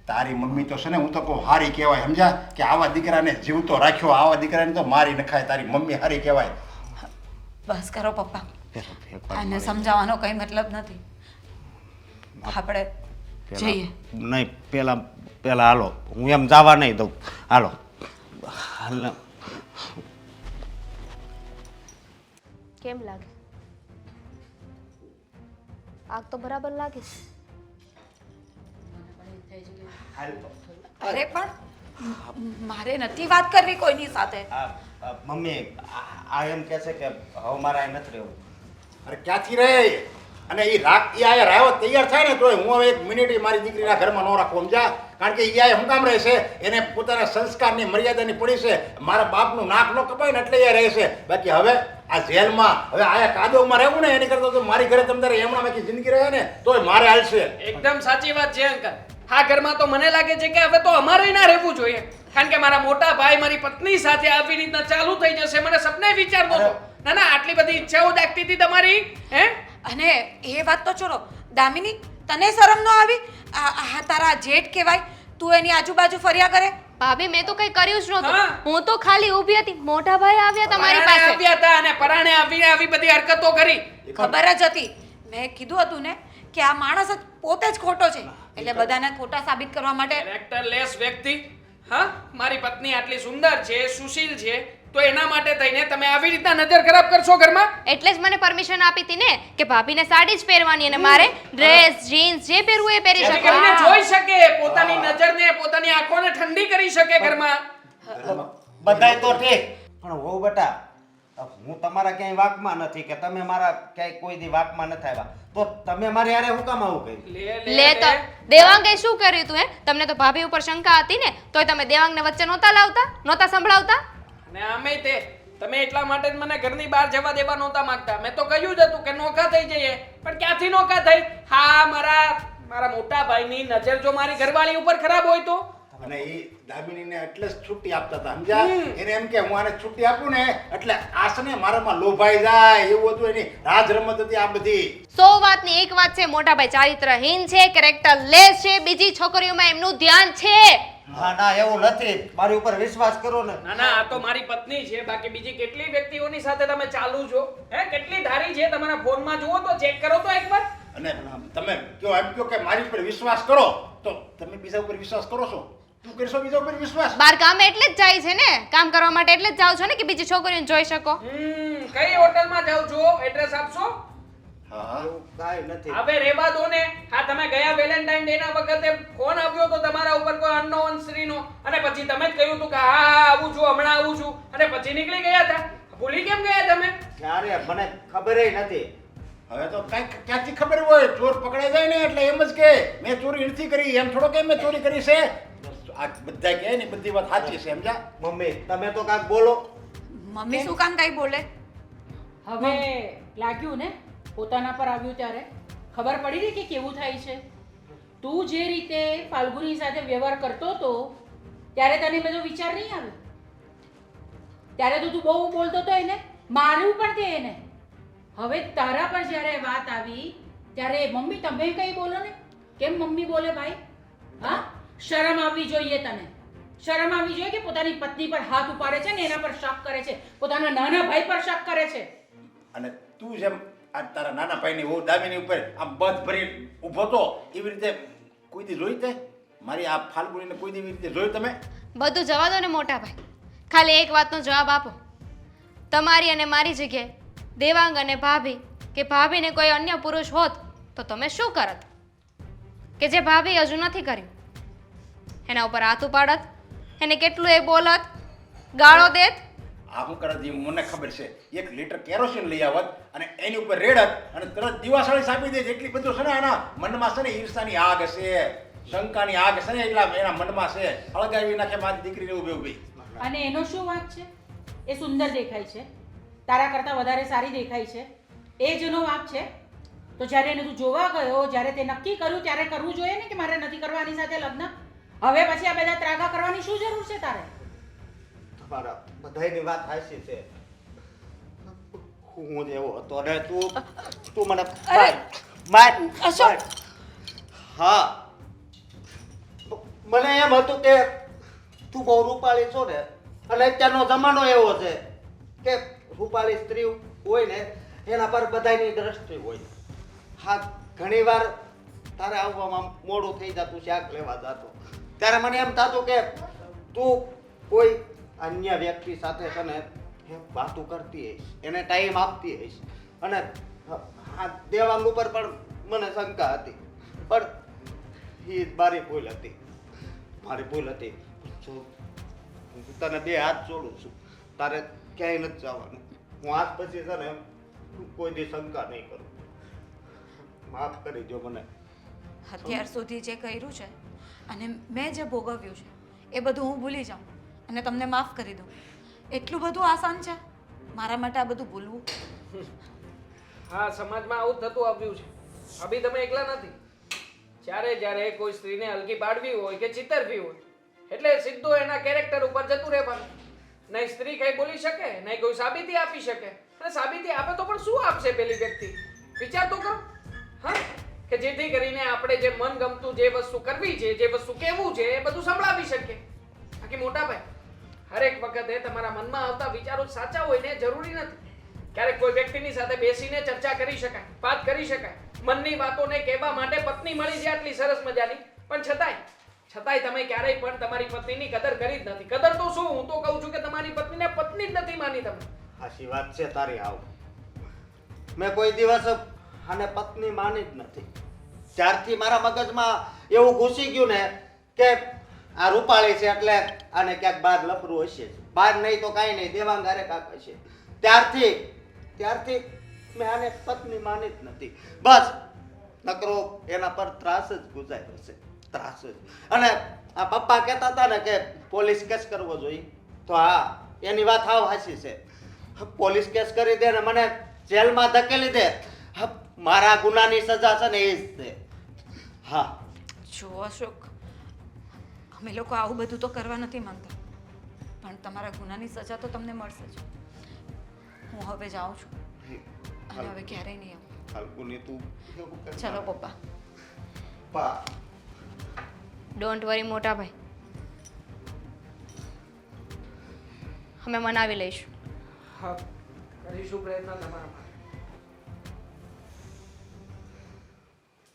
તારી મમ્મી તો છે ને હું તો કહું હારી કહેવાય સમજા. કે આવા દીકરાને જીવતો રાખ્યો, આવા દીકરાને તો મારી નખાય. તારી મમ્મી હારી કહેવાય. બસ કરો પપ્પા, આને સમજાવવાનો કઈ મતલબ નથી. આપણે જઈએ. નહીં પેલા હાલો, હું એમ જવા નહીં દઉં. હાલો કેમ લાગે? આગ તો બરાબર લાગે છે. અરે પણ મારે નથી વાત કરવી કોઈની સાથે. મમ્મી આ એમ કહે છે કે હવે મારે અહીં નથી રહેવું. અરે ક્યાંથી રહે? અને એ આયા રાહો તૈયાર થાય ને તોય હું હવે એક મિનિટ મારી દીકરીના ઘરમાં ન રાખું સમજા. કારણ કે એ આયા શું કામ રહે છે? એને પોતાના સંસ્કારની મર્યાદાની પડી છે. મારા બાપનું નાક ન કપાય ને એટલે એ રહે છે. બાકી હવે આ જેલમાં હવે આયા કાદવમાં રહેવું ને એની કરતા તો મારી ઘરે તમે તારે એમણા બાકી જિંદગી રહે ને તોય મારે હાલશે. એકદમ સાચી વાત છે અંકલ. આ ઘરમાં તો મને લાગે છે કે હવે તો અમારે ના રહેવું જોઈએ. કારણ કે મારા મોટા ભાઈ મારી પત્ની સાથે આવી રીતના ચાલુ થઈ જશે. મને સપને વિચારતો હતો. ના આટલી બધી ઈચ્છાઓ દાખતી હતી તમારી. હે? અને એ વાત તો છોડો દામિની, તને શરમ ન આવી? આ તારા જેઠ કહેવાય, તું એની આજુબાજુ ફર્યા કરે. ભાભી મેં તો કઈ કર્યું જ નહોતું. હા. હું તો ખાલી ઊભી હતી, મોટા ભાઈ આવ્યા તમારી પરાણે પાસે. આવ્યા હતા અને પરાણે આવીને આવી બધી હરકતો કરી. ખબર જ હતી. મેં કીધું હતું ને કે આ માણસ જ પોતે જ ખોટો છે, એટલે બધાને ખોટા સાબિત કરવા માટે. કેરેક્ટરલેસ વ્યક્તિ. હા, મારી પત્ની આટલી સુંદર છે, સુશીલ છે, તો એના માટે થઈને તમે આવી રીતના નજર ખરાબ કરશો ઘરમાં? એટલે જ મને પરમિશન આપી હતી ને કે ભાભીને સાડી જ પહેરવાની અને મારે ડ્રેસ જીન્સ જે પહેરવું એ પહેરી જેથી શકો. કરીને જોઈ શકે, પોતાની નજરને પોતાની આંખોને ઠંડી કરી શકે ઘરમાં. બધાય તો ઠીક, પણ વહુ બેટા, હું તમારા ક્યાંય વાકમાં નથી કે તમે મારા ક્યાંય કોઈ દી વાકમાં નથી આવ્યા, તો તમે મારી હારે હું કામ આવું કર્યું? લે તો દેવાંગે શું કર્યું તું હે? તમને તો ભાભી ઉપર શંકા હતી ને, તોય તમે દેવાંગને વચ્ચે નહોતા લાવતા, નહોતા સંભળાવતા. અને આમેય તે તમે એટલા માટે જ મને ઘરની બહાર જવા દેવા નહોતા માંગતા. મેં તો કહ્યું જ હતું કે નોખા થઈ જઈએ, પણ ક્યાંથી નોખા થઈ? હા, મારા મોટા ભાઈની નજર જો મારી ઘરવાળી ઉપર ખરાબ હોય તો? અને એ દામિનીને એટલે જ છુટ્ટી આપતા હતા, સમજ્યા? એને એમ કે હું આને છુટ્ટી આપું ને એટલે આસને મારામાં લોભાઈ જાય એવું હતું. એની રાજ રમત હતી આ બધી. 100 વાતની એક વાત છે, મોટા ભાઈ ચારિત્રહીન છે, કેરેક્ટરલેસ છે, બીજી છોકરીઓમાં એમનું ધ્યાન છે. હા ના, એવું નથી. મારી ઉપર વિશ્વાસ કરો ને. ના ના, આ તો મારી પત્ની છે. બાકી બીજી કેટલી વ્યક્તિઓની સાથે તમે ચાલુ છો? હે, કેટલી ધારી છે? તમારા ફોનમાં જુઓ તો, ચેક કરો તો એકવાર. અને તમે કયો એમ કયો કે મારી ઉપર વિશ્વાસ કરો, તો તમે બીજા ઉપર વિશ્વાસ કરો છો? તું કરશો બીજા ઉપર વિશ્વાસ? બાર કામ એટલે જ જાય છે ને, કામ કરવા માટે એટલે જ જાવ છો ને કે બીજી છોકરીઓને જોઈ શકો. કઈ હોટલમાં જાવ છો? એડ્રેસ આપશો? હા, એવું કાંઈ નથી. હવે રેવા દો ને. હા, તમે ગયા વેલેન્ટાઇન ડે ના વખતે ફોન આવ્યો તો તમારા ઉપર કોઈ અનનોન સ્ત્રીનો, અને પછી તમે જ કહ્યું હતું કે હા આવું છું, હમણાં આવું છું, અને પછી નીકળી ગયા હતા. ભૂલી કેમ ગયા તમે? ક્યારે મને ખબરેય નથી. હવે તો કઈક ક્યાંથી ખબર હોય? ચોર પકડાઈ જાય ને એટલે એમ જ કે મેં ચોરી નથી કરી, એમ થોડો કે મેં ચોરી કરી છે. આ બધા કહે ને બધી વાત સાચી છે, સમજ્યા? મમ્મી તમે તો કાંઈક બોલો. મમ્મી શું કામ કઈ બોલે? હવે લાગ્યું ને પોતાના પર આવ્યું ત્યારે ખબર પડી ને કે કેવું થાય છે. તું જે રીતે ફાલ્ગુની સાથે વ્યવહાર કરતો હતો ત્યારે તને બધો વિચાર નહીં આવ્યો? ત્યારે તો તું બહુ બોલતો હતો એને, માર્યું પણ તે એને. હવે તારા પર જ્યારે વાત આવી ત્યારે મમ્મી તમે કંઈ બોલો ને. કેમ મમ્મી બોલે ભાઈ? હા, શરમ આવવી જોઈએ તને. શરમ આવવી જોઈએ કે પોતાની પત્ની પર હાથ ઉપાડે છે ને એના પર શક કરે છે, પોતાના નાના ભાઈ પર શક કરે છે. અને તું જેમ આ તારા નાના ભાઈની વહુ દામિની ઉપર આમ બધ ભરી ઊભો તો, એવી રીતે કોઈ દી જોઈ તે? મારી આ ફાલ્ગુનીને કોઈ દી એવી રીતે જોઈ તમે? બધું જવા દો ને મોટા ભાઈ, ખાલી એક વાતનો જવાબ આપો. તમારી અને મારી જગ્યાએ દેવાંગ અને ભાભી કે ભાભીને કોઈ અન્ય પુરુષ હોત તો તમે શું કરત? કે જે ભાભી હજુ નથી કર્યું, એના ઉપર હાથ ઉપાડત, એને કેટલું એ બોલત, ગાળો દેત. આ શું કરે મને ખબર છે. 1 લીટર કેરોસીન લઈ આવત અને એની ઉપર રેડત અને તરત દિવાસળી સાપી દે. એટલી બધું છે ને એના મનમાં છે ને ઈર્ષાની આગ છે, શંકાની આગ છે ને એટલા એના મનમાં છે. હળગાવી નાખે મારી દીકરીને ઊભી ઊભી. અને એનો શું વાંક છે? એ સુંદર દેખાય છે, તારા કરતાં વધારે સારી દેખાય છે, એ જ એનો વાંક છે. તો જ્યારે એને તું જોવા ગયો, જ્યારે તે નક્કી કર્યું ત્યારે કરવું જોઈએ ને કે મારે નથી કરવાની સાથે લગ્ન. હવે પછી આ બધા ત્રાગા કરવાની શું જરૂર છે તારે? તમારા બધાયની વાત સાચી છે. હું જેવો હતો ને તું મને માર. અશોક! હા, મને એમ હતું કે તું બહુ રૂપાળી છો ને, અને અત્યારનો જમાનો એવો છે કે રૂપાળી સ્ત્રી હોય ને એના પર બધાયની દ્રષ્ટિ હોય. હા, ઘણીવાર તારે આવવામાં મોડું થઈ જતું, શાક લેવા જતો, ત્યારે મને એમ થતું કે તું કોઈ અન્ય વ્યક્તિ સાથે છે ને વાતું કરતી હઈશ, એને ટાઈમ આપતી હઈશ. અને આ દેવાંગ ઉપર પણ મને શંકા હતી, પણ એ મારી ભૂલ હતી. મારી ભૂલ હતી. જો હું તને 2 હાથ જોડું છું, તારે ક્યાંય નથી જવાનું. હું આજ પછી છે ને કોઈ દી શંકા નહીં કરું. માફ કરી જો મને. અત્યાર સુધી જે કર્યું છે અને મેં જે ભોગવ્યું છે એ બધું હું ભૂલી જાઉં અને તમને માફ કરી દઉં, એટલું બધું આસાન છે મારા માટે આ બધું ભૂલવું? હા, સમાજમાં આવું જ થતું આવ્યું છે. અભી તમે એકલા નથી. જ્યારે કોઈ સ્ત્રીને હલકી પાડવી હોય કે ચિતરવી હોય એટલે સીધું એના કેરેક્ટર ઉપર જતું રહેવાનું. નહીં સ્ત્રી કઈ બોલી શકે, નહીં કોઈ સાબિતી આપી શકે. અને સાબિતી આપે તો પણ શું આપશે પેલી વ્યક્તિ? વિચાર તો કરો. હા, કે જેથી કરીને આપણે જે મન ગમતું જે વસ્તુ કરવી છે જે વસ્તુ કહેવું છે એ બધું સંભળાવી શકીએ. બાકી મોટા ભાઈ હરેક વખતે તમારા મનમાં આવતા વિચારો સાચા હોય ને જરૂરી નથી. ક્યારેક કોઈ વ્યક્તિની સાથે બેસીને ચર્ચા કરી શકાય, વાત કરી શકાય. મનની વાતોને કહેવા માટે પત્ની મળી છે આટલી સરસ મજાની, પણ છતાંય તમે ક્યારેય પણ તમારી પત્નીની કદર કરી જ નથી. કદર તો શું, હું તો કહું છું કે તમારી પત્નીને પત્ની જ નથી માની તમે. સાચી વાત છે તારી. આવ મેં કોઈ દિવસ આને પત્ની માની જ નથી. જ્યારથી મારા મગજમાં એવું ઘૂસી ગયું ને કે આ રૂપાળી છે એટલે આને ક્યાંક બહાર લફરું હશે, બહાર નહીં તો કાંઈ નહીં, દેવાંગારે કાંક હશે, ત્યારથી મેં આને પત્ની માની જ નથી. બસ નકરો એના પર ત્રાસ જ ગુજાર્યો છે, ત્રાસ જ. અને આ પપ્પા કહેતા હતા ને કે પોલીસ કેસ કરવો જોઈએ, તો હા એની વાત હાવ હાચી છે. પોલીસ કેસ કરી દે ને મને જેલમાં ધકેલી દે, મારા ગુનાની સજા છે ને એ જ છે. હા જો અશોક, અમે લોકો આવું બધું તો કરવા નથી માંગતા, પણ તમારા ગુનાની સજા તો તમને મળશે જ. હું હવે જાઉં છું અને હવે ક્યારેય નહીં આવું. ફાલ્ગુની તું એવું કર. ચલો પપ્પા. પપ્પા ડોન્ટ વરી મોટા ભાઈ, અમે મનાવી લઈશું. હા, કરીશું પ્રયત્ન તમારા માટે.